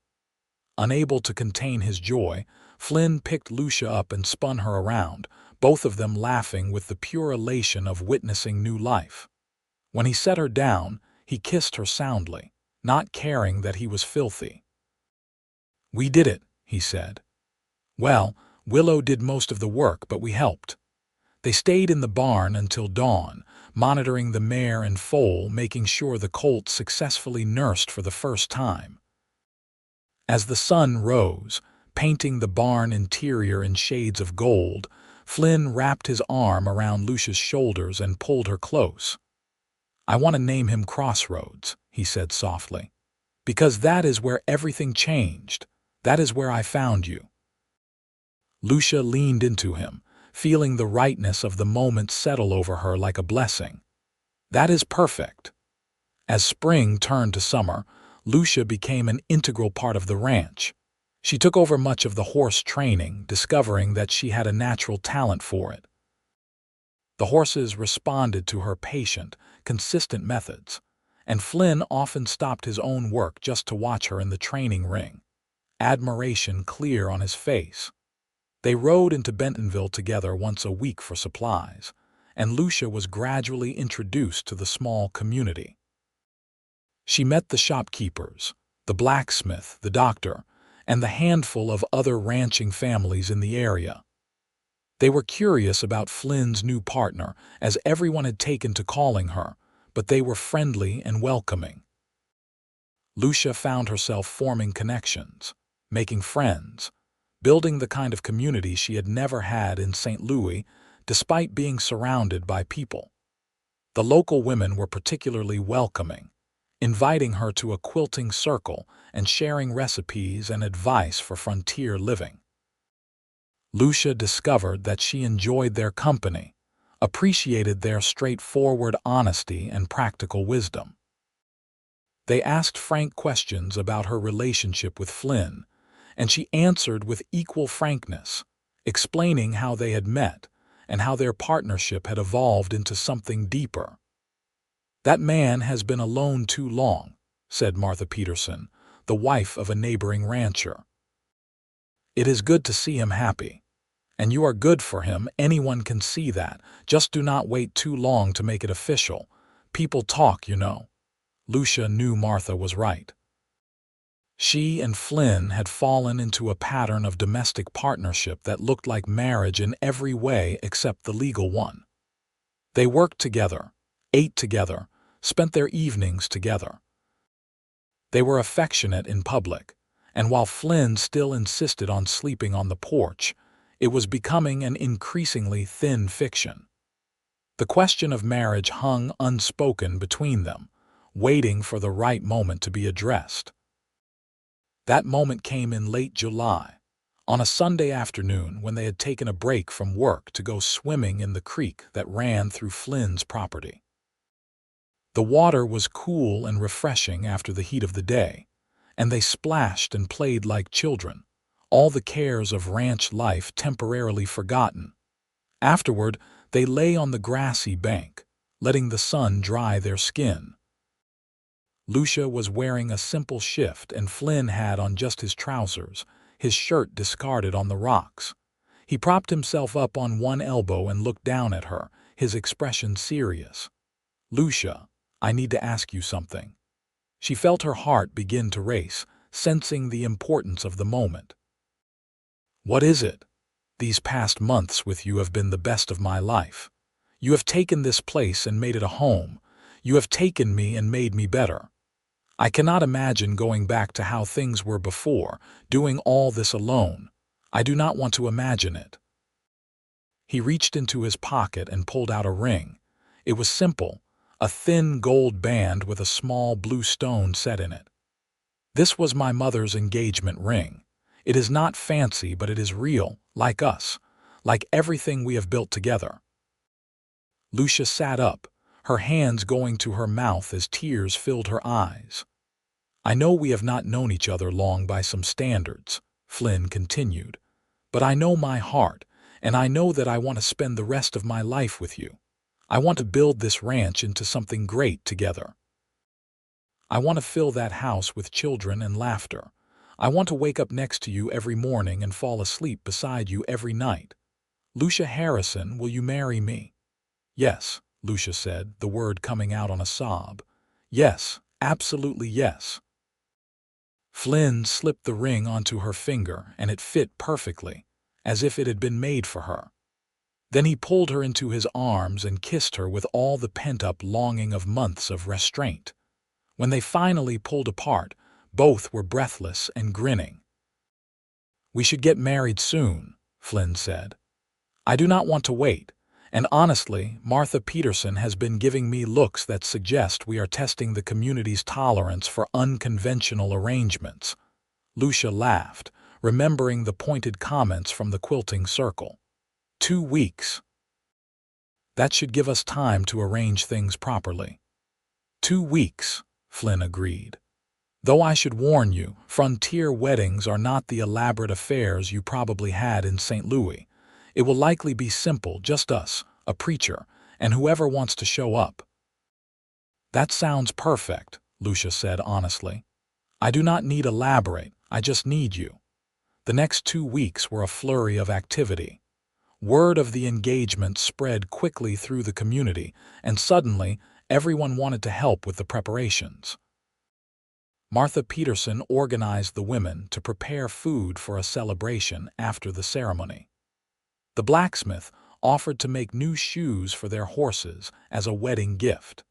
Unable to contain his joy, Flynn picked Lucia up and spun her around, both of them laughing with the pure elation of witnessing new life. When he set her down, he kissed her soundly, not caring that he was filthy. "We did it," he said. "Well, Willow did most of the work, but we helped." They stayed in the barn until dawn, monitoring the mare and foal, making sure the colt successfully nursed for the first time. As the sun rose, painting the barn interior in shades of gold, Flynn wrapped his arm around Lucia's shoulders and pulled her close. "I want to name him Crossroads," he said softly, "because that is where everything changed. That is where I found you." Lucia leaned into him, feeling the rightness of the moment settle over her like a blessing. "That is perfect." As spring turned to summer, Lucia became an integral part of the ranch. She took over much of the horse training, discovering that she had a natural talent for it. The horses responded to her patient, consistent methods, and Flynn often stopped his own work just to watch her in the training ring, admiration clear on his face. They rode into Bentonville together once a week for supplies, and Lucia was gradually introduced to the small community. She met the shopkeepers, the blacksmith, the doctor, and the handful of other ranching families in the area. They were curious about Flynn's new partner, as everyone had taken to calling her, but they were friendly and welcoming. Lucia found herself forming connections, making friends, building the kind of community she had never had in St. Louis, despite being surrounded by people. The local women were particularly welcoming, inviting her to a quilting circle and sharing recipes and advice for frontier living. Lucia discovered that she enjoyed their company, appreciated their straightforward honesty and practical wisdom. They asked frank questions about her relationship with Flynn, and she answered with equal frankness, explaining how they had met and how their partnership had evolved into something deeper. "That man has been alone too long," said Martha Peterson, the wife of a neighboring rancher. "It is good to see him happy. And you are good for him, anyone can see that. Just do not wait too long to make it official. People talk, you know. Lucia knew Martha was right. She and Flynn had fallen into a pattern of domestic partnership that looked like marriage in every way except the legal one. They worked together, ate together, spent their evenings together. They were affectionate in public, and while Flynn still insisted on sleeping on the porch, it was becoming an increasingly thin fiction. The question of marriage hung unspoken between them, waiting for the right moment to be addressed. That moment came in late July, on a Sunday afternoon when they had taken a break from work to go swimming in the creek that ran through Flynn's property. The water was cool and refreshing after the heat of the day, and they splashed and played like children, all the cares of ranch life temporarily forgotten. Afterward, they lay on the grassy bank, letting the sun dry their skin. Lucia was wearing a simple shift and Flynn had on just his trousers, his shirt discarded on the rocks. He propped himself up on one elbow and looked down at her, his expression serious. "Lucia, I need to ask you something." She felt her heart begin to race, sensing the importance of the moment. "What is it? These past months with you have been the best of my life. You have taken this place and made it a home. You have taken me and made me better. I cannot imagine going back to how things were before, doing all this alone. I do not want to imagine it." He reached into his pocket and pulled out a ring. It was simple, a thin gold band with a small blue stone set in it. "This was my mother's engagement ring. It is not fancy, but it is real, like us, like everything we have built together." Lucia sat up, her hands going to her mouth as tears filled her eyes. "I know we have not known each other long by some standards," Flynn continued, "but I know my heart, and I know that I want to spend the rest of my life with you. I want to build this ranch into something great together. I want to fill that house with children and laughter. I want to wake up next to you every morning and fall asleep beside you every night. Lucia Harrison, will you marry me?" "Yes," Lucia said, the word coming out on a sob. "Yes, absolutely yes." Flynn slipped the ring onto her finger, and it fit perfectly, as if it had been made for her. Then he pulled her into his arms and kissed her with all the pent-up longing of months of restraint. When they finally pulled apart, both were breathless and grinning. "We should get married soon," Flynn said. "I do not want to wait, and honestly, Martha Peterson has been giving me looks that suggest we are testing the community's tolerance for unconventional arrangements." Lucia laughed, remembering the pointed comments from the quilting circle. 2 weeks. That should give us time to arrange things properly." 2 weeks, Flynn agreed. "Though I should warn you, frontier weddings are not the elaborate affairs you probably had in St. Louis. It will likely be simple, just us, a preacher, and whoever wants to show up." "That sounds perfect," Lucia said honestly. "I do not need elaborate, I just need you." The next 2 weeks were a flurry of activity. Word of the engagement spread quickly through the community, and suddenly everyone wanted to help with the preparations. Martha Peterson organized the women to prepare food for a celebration after the ceremony. The blacksmith offered to make new shoes for their horses as a wedding gift.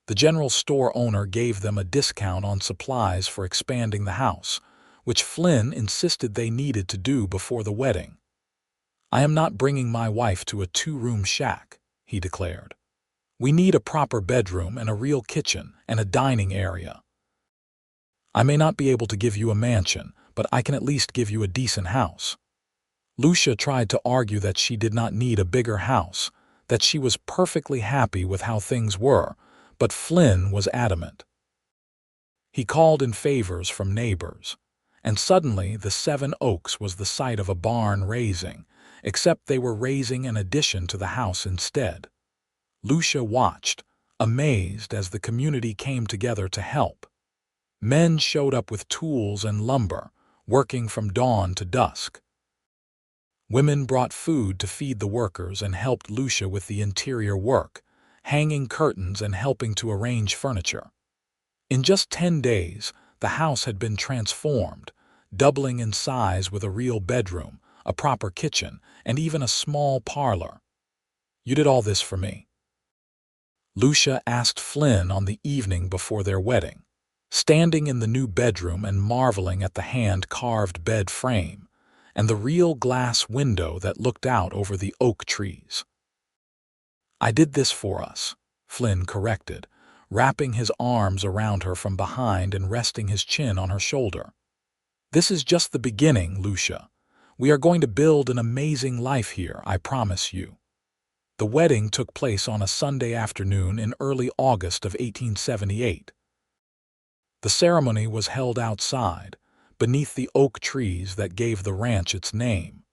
The general store owner gave them a discount on supplies for expanding the house, which Flynn insisted they needed to do before the wedding. "I am not bringing my wife to a 2-room shack," he declared. "We need a proper bedroom and a real kitchen and a dining area. I may not be able to give you a mansion, but I can at least give you a decent house." Lucia tried to argue that she did not need a bigger house, that she was perfectly happy with how things were, but Flynn was adamant. He called in favors from neighbors, and suddenly the 7 Oaks was the site of a barn raising, except they were raising an addition to the house instead. Lucia watched, amazed as the community came together to help. Men showed up with tools and lumber, working from dawn to dusk. Women brought food to feed the workers and helped Lucia with the interior work, hanging curtains and helping to arrange furniture. In just 10 days, the house had been transformed, doubling in size with a real bedroom, a proper kitchen, and even a small parlor. "You did all this for me?" Lucia asked Flynn on the evening before their wedding, standing in the new bedroom and marveling at the hand-carved bed frame and the real glass window that looked out over the oak trees. "I did this for us," Flynn corrected, wrapping his arms around her from behind and resting his chin on her shoulder. "This is just the beginning, Lucia. We are going to build an amazing life here, I promise you." The wedding took place on a Sunday afternoon in early August of 1878. The ceremony was held outside, beneath the oak trees that gave the ranch its name.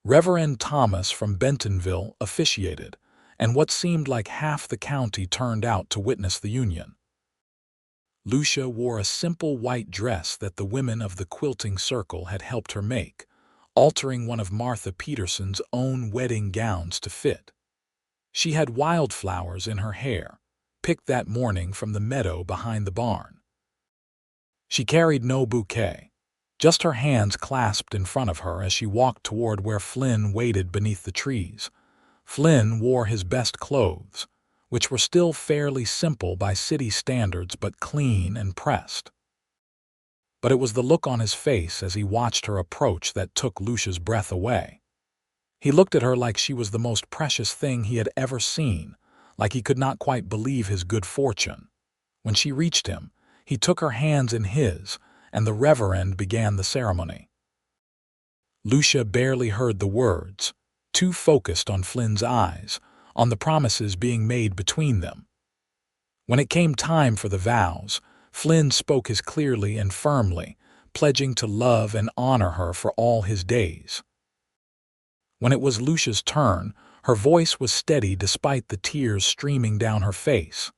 Reverend Thomas from Bentonville officiated, and what seemed like half the county turned out to witness the union. Lucia wore a simple white dress that the women of the quilting circle had helped her make, altering one of Martha Peterson's own wedding gowns to fit. She had wildflowers in her hair, picked that morning from the meadow behind the barn. She carried no bouquet, just her hands clasped in front of her as she walked toward where Flynn waited beneath the trees. Flynn wore his best clothes, which were still fairly simple by city standards but clean and pressed. But it was the look on his face as he watched her approach that took Lucia's breath away. He looked at her like she was the most precious thing he had ever seen, like he could not quite believe his good fortune. When she reached him, he took her hands in his, and the reverend began the ceremony. Lucia barely heard the words, too focused on Flynn's eyes, on the promises being made between them. When it came time for the vows, Flynn spoke as clearly and firmly, pledging to love and honor her for all his days. When it was Lucia's turn, her voice was steady despite the tears streaming down her face.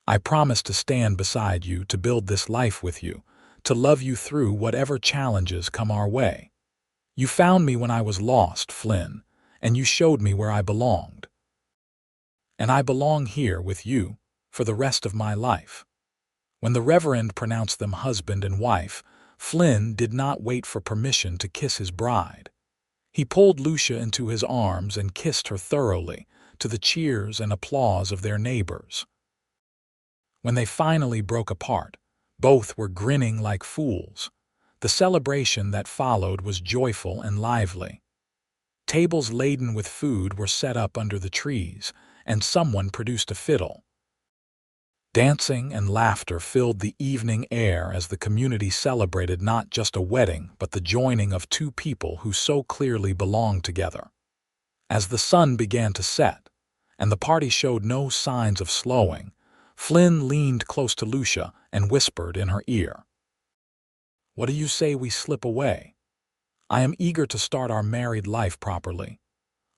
"I promise to stand beside you, to build this life with you, to love you through whatever challenges come our way. You found me when I was lost, Flynn, and you showed me where I belonged. And I belong here with you for the rest of my life." When the reverend pronounced them husband and wife, Flynn did not wait for permission to kiss his bride. He pulled Lucia into his arms and kissed her thoroughly, to the cheers and applause of their neighbors. When they finally broke apart, both were grinning like fools. The celebration that followed was joyful and lively. Tables laden with food were set up under the trees, and someone produced a fiddle. Dancing and laughter filled the evening air as the community celebrated not just a wedding but the joining of two people who so clearly belonged together. As the sun began to set, and the party showed no signs of slowing, Flynn leaned close to Lucia and whispered in her ear, "What do you say we slip away? I am eager to start our married life properly."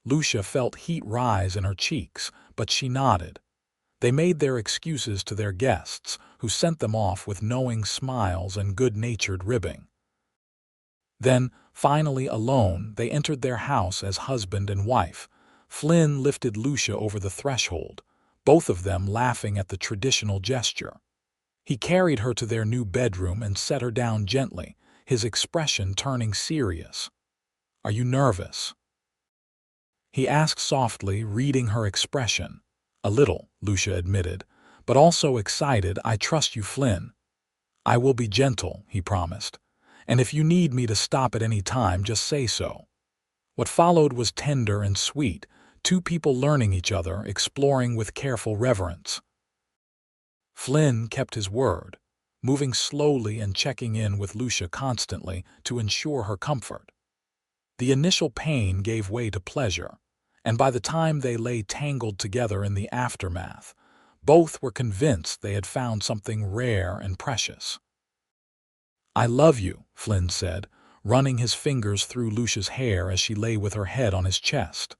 Lucia felt heat rise in her cheeks, but she nodded. They made their excuses to their guests, who sent them off with knowing smiles and good-natured ribbing. Then, finally alone, they entered their house as husband and wife. Flynn lifted Lucia over the threshold, both of them laughing at the traditional gesture. He carried her to their new bedroom and set her down gently, his expression turning serious. "Are you nervous?" he asked softly, reading her expression. "A little," Lucia admitted, "but also excited. I trust you, Flynn." "I will be gentle," he promised, "and if you need me to stop at any time, just say so." What followed was tender and sweet, two people learning each other, exploring with careful reverence. Flynn kept his word, moving slowly and checking in with Lucia constantly to ensure her comfort. The initial pain gave way to pleasure, and by the time they lay tangled together in the aftermath, both were convinced they had found something rare and precious. "I love you," Flynn said, running his fingers through Lucia's hair as she lay with her head on his chest.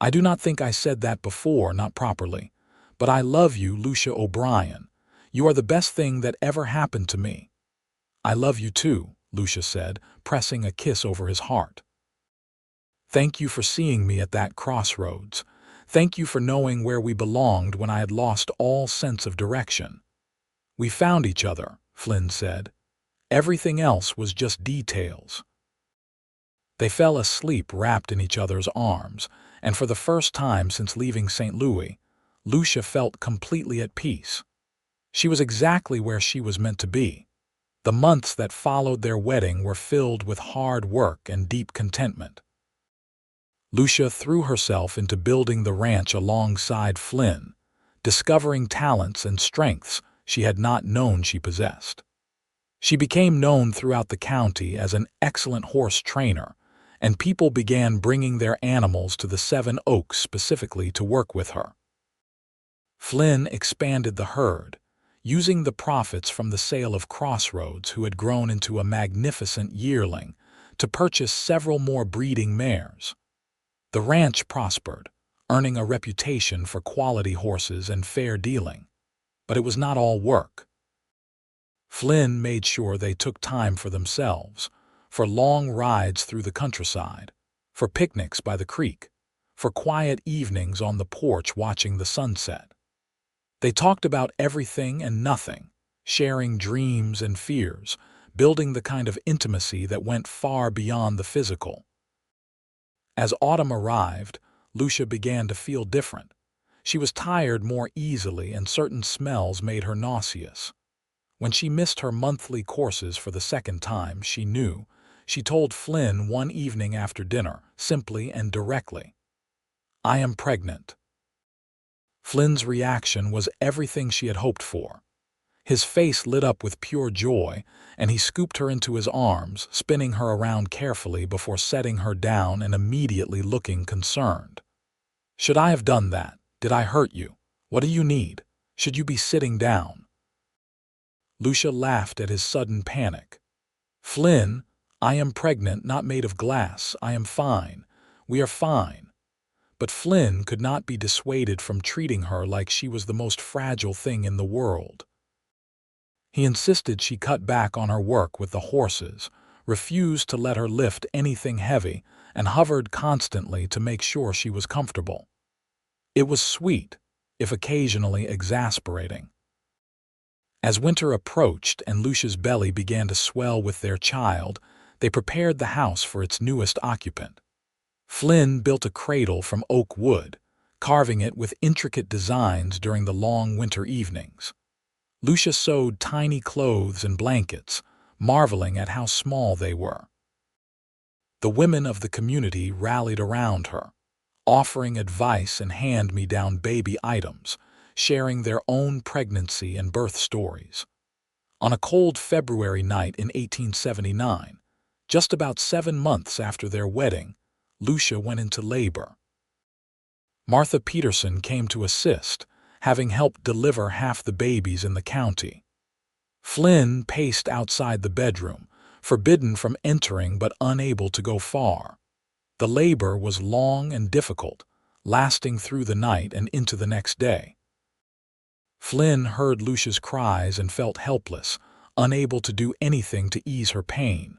"I do not think I said that before, not properly, but I love you, Lucia O'Brien. You are the best thing that ever happened to me." "I love you too," Lucia said, pressing a kiss over his heart. Thank you for seeing me at that crossroads. Thank you for knowing where we belonged when I had lost all sense of direction." "We found each other," Flynn said. "Everything else was just details." They fell asleep wrapped in each other's arms, and for the first time since leaving St. Louis, Lucia felt completely at peace. She was exactly where she was meant to be. The months that followed their wedding were filled with hard work and deep contentment. Lucia threw herself into building the ranch alongside Flynn, discovering talents and strengths she had not known she possessed. She became known throughout the county as an excellent horse trainer, and people began bringing their animals to the Seven Oaks specifically to work with her. Flynn expanded the herd, using the profits from the sale of Crossroads, who had grown into a magnificent yearling, to purchase several more breeding mares. The ranch prospered, earning a reputation for quality horses and fair dealing. But it was not all work. Flynn made sure they took time for themselves, for long rides through the countryside, for picnics by the creek, for quiet evenings on the porch watching the sunset. They talked about everything and nothing, sharing dreams and fears, building the kind of intimacy that went far beyond the physical. As autumn arrived, Lucia began to feel different. She was tired more easily, and certain smells made her nauseous. When she missed her monthly courses for the second time, she knew. She told Flynn one evening after dinner, simply and directly, "I am pregnant." Flynn's reaction was everything she had hoped for. His face lit up with pure joy, and he scooped her into his arms, spinning her around carefully before setting her down and immediately looking concerned. "Should I have done that? Did I hurt you? What do you need? Should you be sitting down?" Lucia laughed at his sudden panic. "Flynn, I am pregnant, not made of glass. I am fine. We are fine." But Flynn could not be dissuaded from treating her like she was the most fragile thing in the world. He insisted she cut back on her work with the horses, refused to let her lift anything heavy, and hovered constantly to make sure she was comfortable. It was sweet, if occasionally exasperating. As winter approached and Lucia's belly began to swell with their child, they prepared the house for its newest occupant. Flynn built a cradle from oak wood, carving it with intricate designs during the long winter evenings. Lucia sewed tiny clothes and blankets, marveling at how small they were. The women of the community rallied around her, offering advice and hand-me-down baby items, sharing their own pregnancy and birth stories. On a cold February night in 1879, just about 7 months after their wedding, Lucia went into labor. Martha Peterson came to assist, having helped deliver half the babies in the county. Flynn paced outside the bedroom, forbidden from entering but unable to go far. The labor was long and difficult, lasting through the night and into the next day. Flynn heard Lucia's cries and felt helpless, unable to do anything to ease her pain.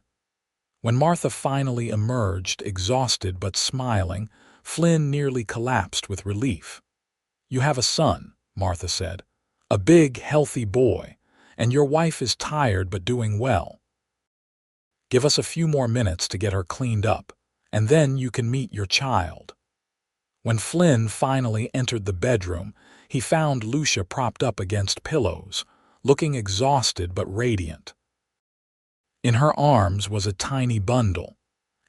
When Martha finally emerged, exhausted but smiling, Flynn nearly collapsed with relief. "You have a son," Martha said, "a big, healthy boy, and your wife is tired but doing well. Give us a few more minutes to get her cleaned up, and then you can meet your child." When Flynn finally entered the bedroom, he found Lucia propped up against pillows, looking exhausted but radiant. In her arms was a tiny bundle,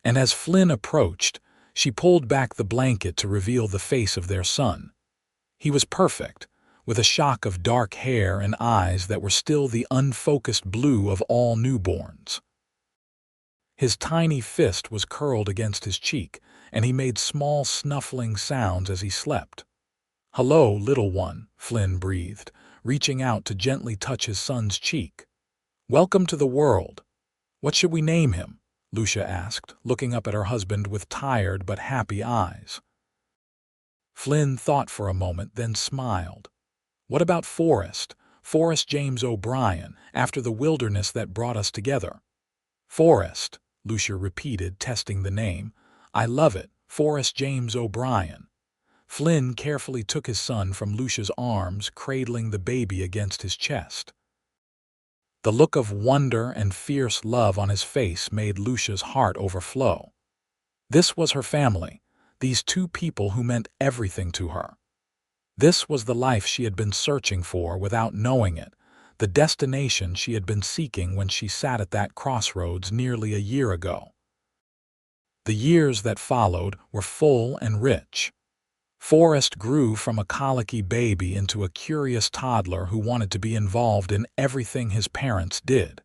and as Flynn approached, she pulled back the blanket to reveal the face of their son. He was perfect, with a shock of dark hair and eyes that were still the unfocused blue of all newborns. His tiny fist was curled against his cheek, and he made small snuffling sounds as he slept. "Hello, little one," Flynn breathed, reaching out to gently touch his son's cheek. "Welcome to the world. What should we name him?" Lucia asked, looking up at her husband with tired but happy eyes. Flynn thought for a moment, then smiled. "What about Forrest? Forrest James O'Brien, after the wilderness that brought us together." "Forrest," Lucia repeated, testing the name. "I love it. Forrest James O'Brien. Flynn carefully took his son from Lucia's arms, cradling the baby against his chest. The look of wonder and fierce love on his face made Lucia's heart overflow. This was her family, these two people who meant everything to her. This was the life she had been searching for without knowing it, the destination she had been seeking when she sat at that crossroads nearly a year ago. The years that followed were full and rich. Forrest grew from a colicky baby into a curious toddler who wanted to be involved in everything his parents did.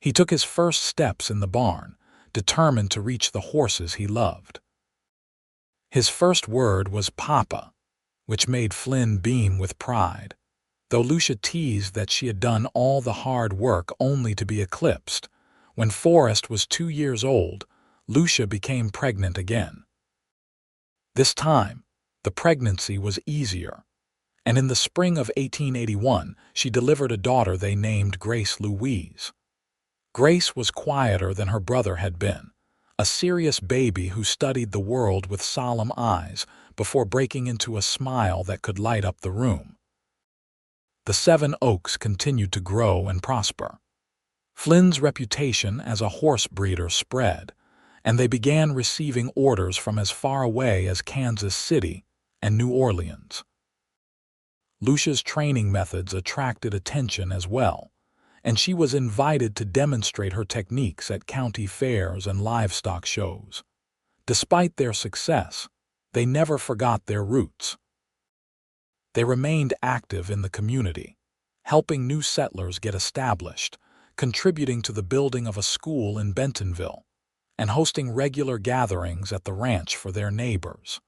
He took his first steps in the barn, determined to reach the horses he loved. His first word was "Papa," which made Flynn beam with pride, though Lucia teased that she had done all the hard work only to be eclipsed. When Forrest was 2 years old, Lucia became pregnant again. This time, the pregnancy was easier, and in the spring of 1881, she delivered a daughter they named Grace Louise. Grace was quieter than her brother had been, a serious baby who studied the world with solemn eyes before breaking into a smile that could light up the room. The Seven Oaks continued to grow and prosper. Flynn's reputation as a horse breeder spread, and they began receiving orders from as far away as Kansas City and New Orleans. Lucia's training methods attracted attention as well, and she was invited to demonstrate her techniques at county fairs and livestock shows. Despite their success, they never forgot their roots. They remained active in the community, helping new settlers get established, contributing to the building of a school in Bentonville, and hosting regular gatherings at the ranch for their neighbors.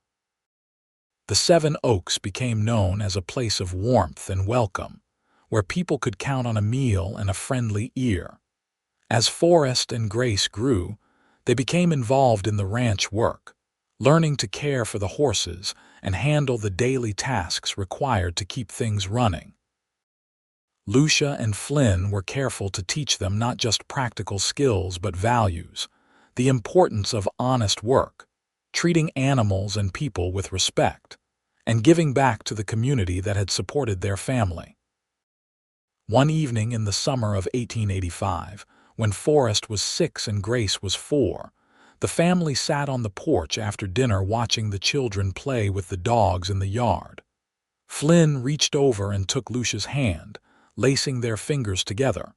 The Seven Oaks became known as a place of warmth and welcome, where people could count on a meal and a friendly ear. As Forrest and Grace grew, they became involved in the ranch work, learning to care for the horses and handle the daily tasks required to keep things running. Lucia and Flynn were careful to teach them not just practical skills but values, the importance of honest work, treating animals and people with respect, and giving back to the community that had supported their family. One evening in the summer of 1885, when Forrest was 6 and Grace was 4, the family sat on the porch after dinner watching the children play with the dogs in the yard. Flynn reached over and took Lucia's hand, lacing their fingers together.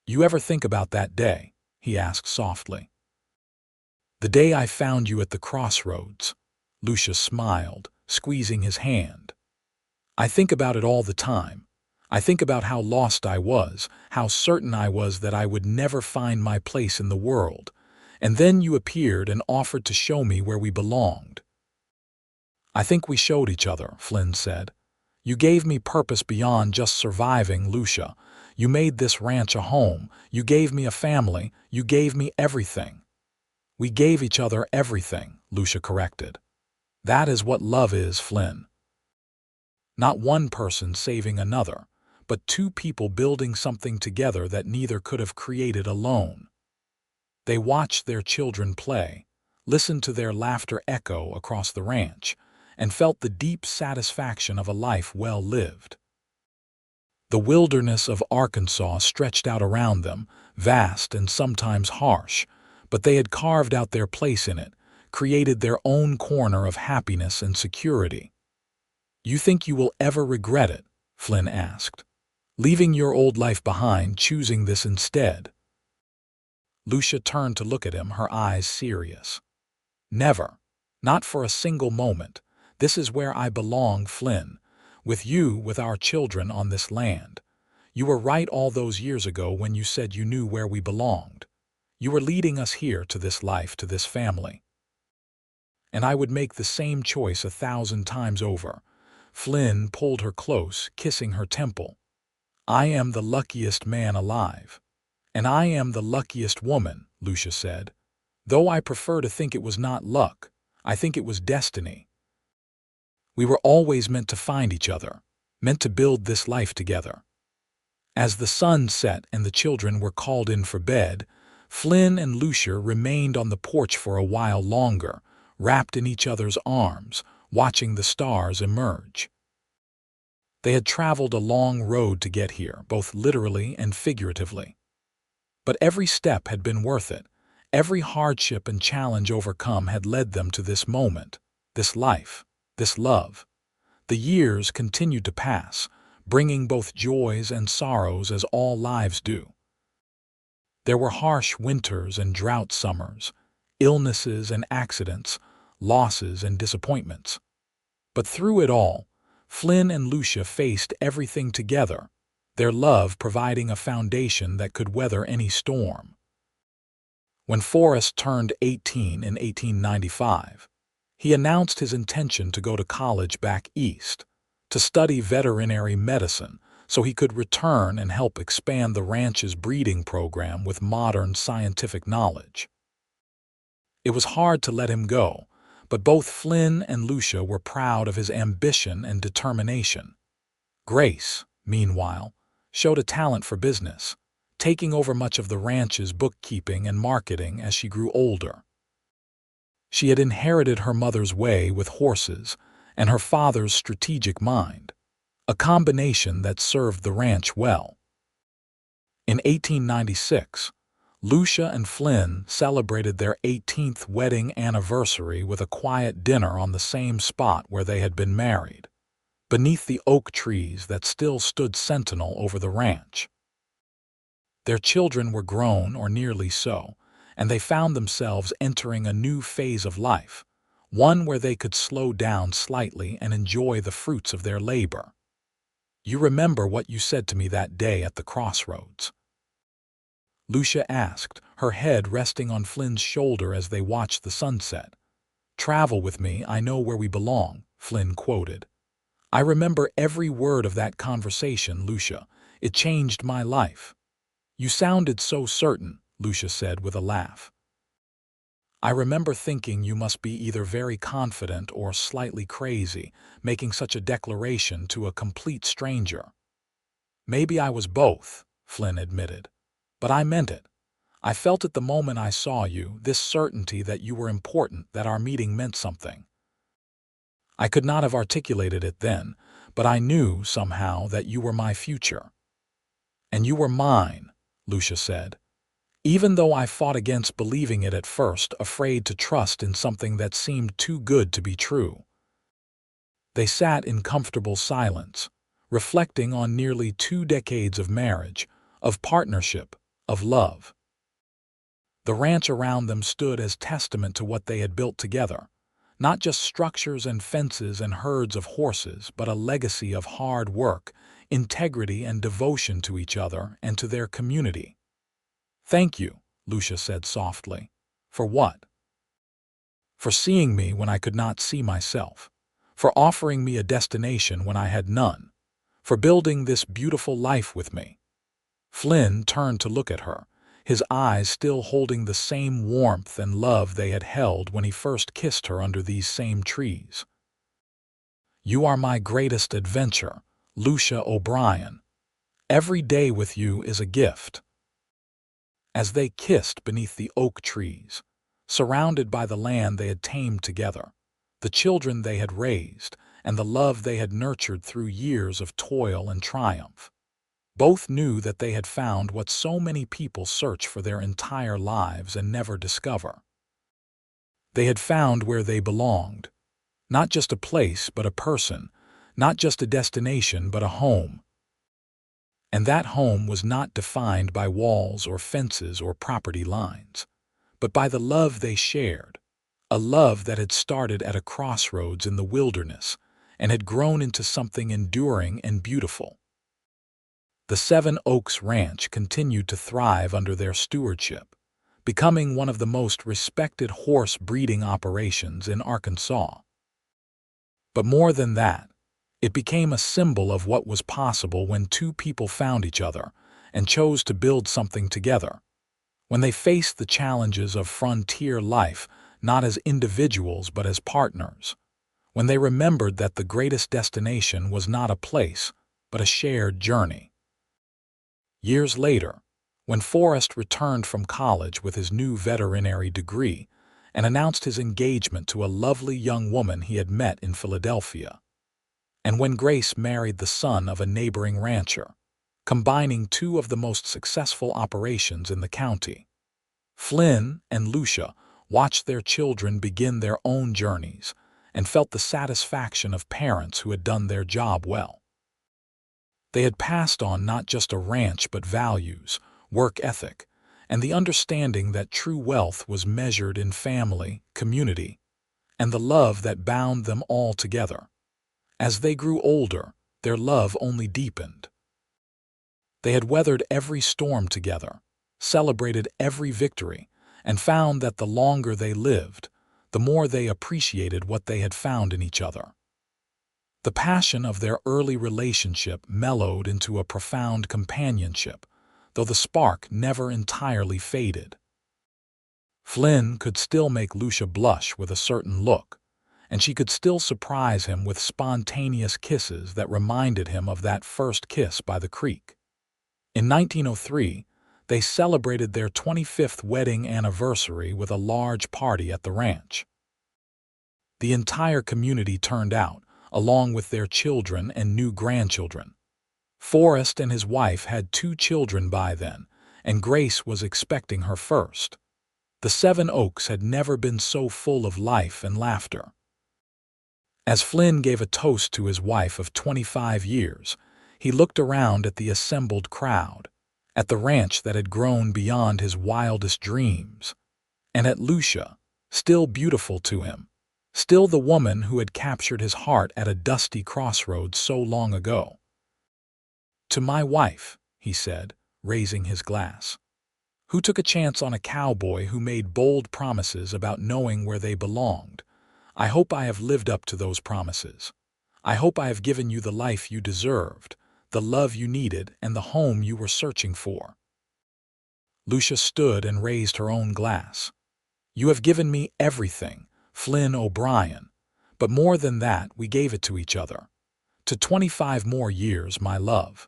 "You ever think about that day?" he asked softly. "The day I found you at the crossroads," Lucia smiled, squeezing his hand. "I think about it all the time. I think about how lost I was, how certain I was that I would never find my place in the world, and then you appeared and offered to show me where we belonged." "I think we showed each other," Flynn said. "You gave me purpose beyond just surviving, Lucia. You made this ranch a home. You gave me a family. You gave me everything." "We gave each other everything," Lucia corrected. "That is what love is, Flynn. Not one person saving another, but two people building something together that neither could have created alone." They watched their children play, listened to their laughter echo across the ranch, and felt the deep satisfaction of a life well lived. The wilderness of Arkansas stretched out around them, vast and sometimes harsh, but they had carved out their place in it, created their own corner of happiness and security. "You think you will ever regret it?" Flynn asked. "Leaving your old life behind, choosing this instead?" Lucia turned to look at him, her eyes serious. "Never. Not for a single moment. This is where I belong, Flynn. With you, with our children on this land. You were right all those years ago when you said you knew where we belonged. You were leading us here to this life, to this family. And I would make the same choice 1,000 times over." Flynn pulled her close, kissing her temple. "I am the luckiest man alive." "And I am the luckiest woman," Lucia said. "Though I prefer to think it was not luck, I think it was destiny. We were always meant to find each other, meant to build this life together." As the sun set and the children were called in for bed, Flynn and Lucia remained on the porch for a while longer, wrapped in each other's arms, watching the stars emerge. They had traveled a long road to get here, both literally and figuratively. But every step had been worth it. Every hardship and challenge overcome had led them to this moment, this life, this love. The years continued to pass, bringing both joys and sorrows as all lives do. There were harsh winters and drought summers, illnesses and accidents, losses and disappointments. But through it all, Flynn and Lucia faced everything together, their love providing a foundation that could weather any storm. When Forrest turned 18 in 1895, he announced his intention to go to college back east, to study veterinary medicine so he could return and help expand the ranch's breeding program with modern scientific knowledge. It was hard to let him go, but both Flynn and Lucia were proud of his ambition and determination. Grace, meanwhile, showed a talent for business, taking over much of the ranch's bookkeeping and marketing as she grew older. She had inherited her mother's way with horses and her father's strategic mind, a combination that served the ranch well. In 1896, Lucia and Flynn celebrated their 18th wedding anniversary with a quiet dinner on the same spot where they had been married, beneath the oak trees that still stood sentinel over the ranch. Their children were grown, or nearly so, and they found themselves entering a new phase of life, one where they could slow down slightly and enjoy the fruits of their labor. "You remember what you said to me that day at the crossroads?" Lucia asked, her head resting on Flynn's shoulder as they watched the sunset. "Travel with me, I know where we belong," Flynn quoted. "I remember every word of that conversation, Lucia. It changed my life." "You sounded so certain," Lucia said with a laugh. "I remember thinking you must be either very confident or slightly crazy, making such a declaration to a complete stranger." "Maybe I was both," Flynn admitted. "But I meant it. I felt it the moment I saw you, this certainty that you were important, that our meeting meant something. I could not have articulated it then, but I knew, somehow, that you were my future." "And you were mine," Lucia said, "even though I fought against believing it at first, afraid to trust in something that seemed too good to be true." They sat in comfortable silence, reflecting on nearly 2 decades of marriage, of partnership, of love. The ranch around them stood as testament to what they had built together, not just structures and fences and herds of horses, but a legacy of hard work, integrity, and devotion to each other and to their community. "Thank you," Lucia said softly. "For what?" "For seeing me when I could not see myself, for offering me a destination when I had none, for building this beautiful life with me." Flynn turned to look at her, his eyes still holding the same warmth and love they had held when he first kissed her under these same trees. "You are my greatest adventure, Lucia O'Brien. Every day with you is a gift." As they kissed beneath the oak trees, surrounded by the land they had tamed together, the children they had raised, and the love they had nurtured through years of toil and triumph, both knew that they had found what so many people search for their entire lives and never discover. They had found where they belonged, not just a place but a person, not just a destination but a home. And that home was not defined by walls or fences or property lines, but by the love they shared, a love that had started at a crossroads in the wilderness and had grown into something enduring and beautiful. The Seven Oaks Ranch continued to thrive under their stewardship, becoming one of the most respected horse breeding operations in Arkansas. But more than that, it became a symbol of what was possible when two people found each other and chose to build something together, when they faced the challenges of frontier life not as individuals but as partners, when they remembered that the greatest destination was not a place but a shared journey. Years later, when Forrest returned from college with his new veterinary degree and announced his engagement to a lovely young woman he had met in Philadelphia. And when Grace married the son of a neighboring rancher, combining two of the most successful operations in the county, Flynn and Lucia watched their children begin their own journeys and felt the satisfaction of parents who had done their job well. They had passed on not just a ranch but values, work ethic, and the understanding that true wealth was measured in family, community, and the love that bound them all together. As they grew older, their love only deepened. They had weathered every storm together, celebrated every victory, and found that the longer they lived, the more they appreciated what they had found in each other. The passion of their early relationship mellowed into a profound companionship, though the spark never entirely faded. Flynn could still make Lucia blush with a certain look, and she could still surprise him with spontaneous kisses that reminded him of that first kiss by the creek. In 1903, they celebrated their 25th wedding anniversary with a large party at the ranch. The entire community turned out, along with their children and new grandchildren. Forrest and his wife had 2 children by then, and Grace was expecting her first. The Seven Oaks had never been so full of life and laughter. As Flynn gave a toast to his wife of 25 years, he looked around at the assembled crowd, at the ranch that had grown beyond his wildest dreams, and at Lucia, still beautiful to him, still the woman who had captured his heart at a dusty crossroads so long ago. "To my wife," he said, raising his glass, "who took a chance on a cowboy who made bold promises about knowing where they belonged. I hope I have lived up to those promises. I hope I have given you the life you deserved, the love you needed, and the home you were searching for." Lucia stood and raised her own glass. "You have given me everything, Flynn O'Brien, but more than that, we gave it to each other. To 25 more years, my love."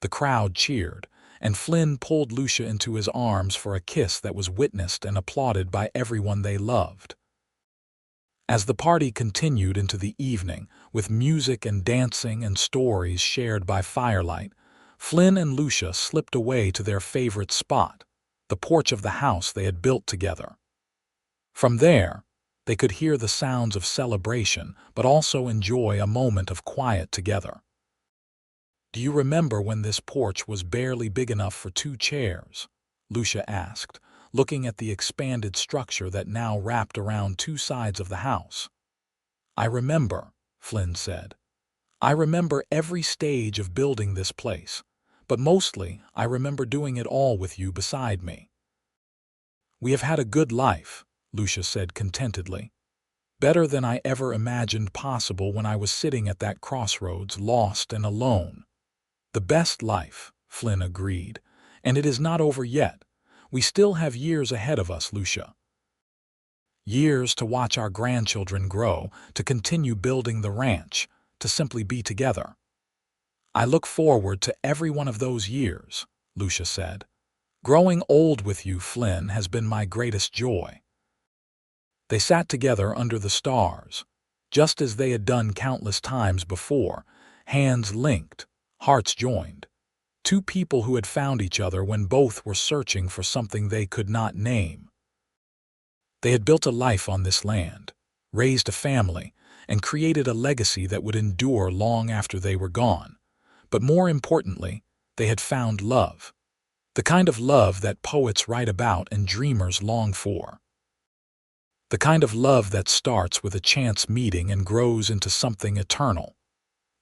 The crowd cheered, and Flynn pulled Lucia into his arms for a kiss that was witnessed and applauded by everyone they loved. As the party continued into the evening, with music and dancing and stories shared by firelight, Flynn and Lucia slipped away to their favorite spot, the porch of the house they had built together. From there, they could hear the sounds of celebration, but also enjoy a moment of quiet together. "Do you remember when this porch was barely big enough for 2 chairs?" Lucia asked, looking at the expanded structure that now wrapped around 2 sides of the house. "I remember," Flynn said. "I remember every stage of building this place, but mostly I remember doing it all with you beside me." "We have had a good life," Lucia said contentedly. "Better than I ever imagined possible when I was sitting at that crossroads, lost and alone." "The best life," Flynn agreed, "and it is not over yet. We still have years ahead of us, Lucia. Years to watch our grandchildren grow, to continue building the ranch, to simply be together." "I look forward to every one of those years," Lucia said. "Growing old with you, Flynn, has been my greatest joy." They sat together under the stars, just as they had done countless times before, hands linked, hearts joined. 2 people who had found each other when both were searching for something they could not name. They had built a life on this land, raised a family, and created a legacy that would endure long after they were gone. But more importantly, they had found love. The kind of love that poets write about and dreamers long for. The kind of love that starts with a chance meeting and grows into something eternal.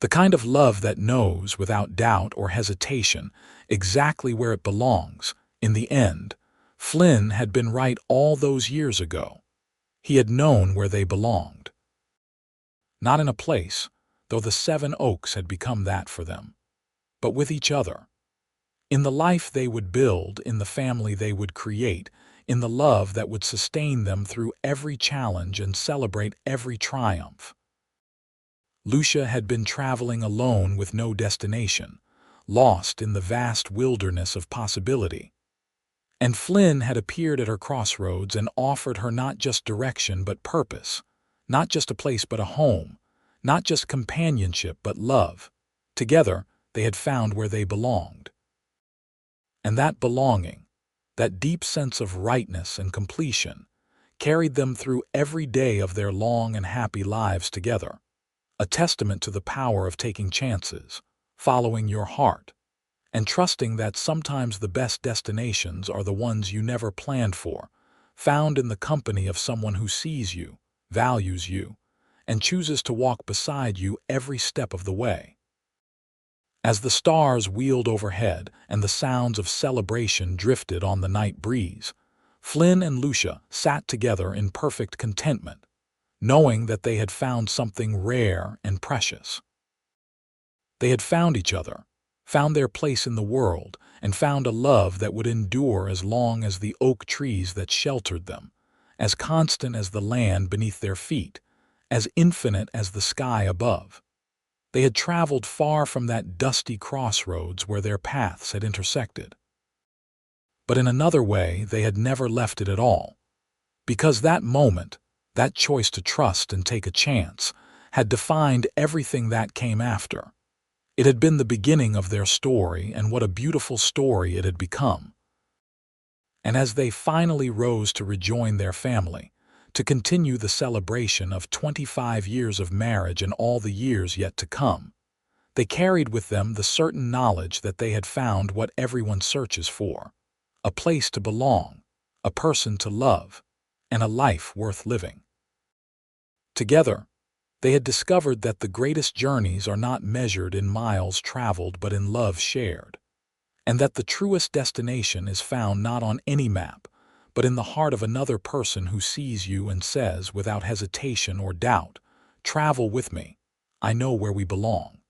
The kind of love that knows, without doubt or hesitation, exactly where it belongs. In the end, Flynn had been right all those years ago. He had known where they belonged. Not in a place, though the Seven Oaks had become that for them, but with each other. In the life they would build, in the family they would create, in the love that would sustain them through every challenge and celebrate every triumph. Lucia had been traveling alone with no destination, lost in the vast wilderness of possibility. And Flynn had appeared at her crossroads and offered her not just direction but purpose, not just a place but a home, not just companionship but love. Together, they had found where they belonged. And that belonging, that deep sense of rightness and completion, carried them through every day of their long and happy lives together, a testament to the power of taking chances, following your heart, and trusting that sometimes the best destinations are the ones you never planned for, found in the company of someone who sees you, values you, and chooses to walk beside you every step of the way. As the stars wheeled overhead and the sounds of celebration drifted on the night breeze, Flynn and Lucia sat together in perfect contentment, knowing that they had found something rare and precious. They had found each other, found their place in the world, and found a love that would endure as long as the oak trees that sheltered them, as constant as the land beneath their feet, as infinite as the sky above. They had traveled far from that dusty crossroads where their paths had intersected. But in another way, they had never left it at all, because that moment, that choice to trust and take a chance, had defined everything that came after. It had been the beginning of their story, and what a beautiful story it had become. And as they finally rose to rejoin their family, to continue the celebration of 25 years of marriage and all the years yet to come, they carried with them the certain knowledge that they had found what everyone searches for: a place to belong, a person to love, and a life worth living. Together, they had discovered that the greatest journeys are not measured in miles traveled but in love shared, and that the truest destination is found not on any map, but in the heart of another person who sees you and says without hesitation or doubt, "Travel with me. I know where we belong."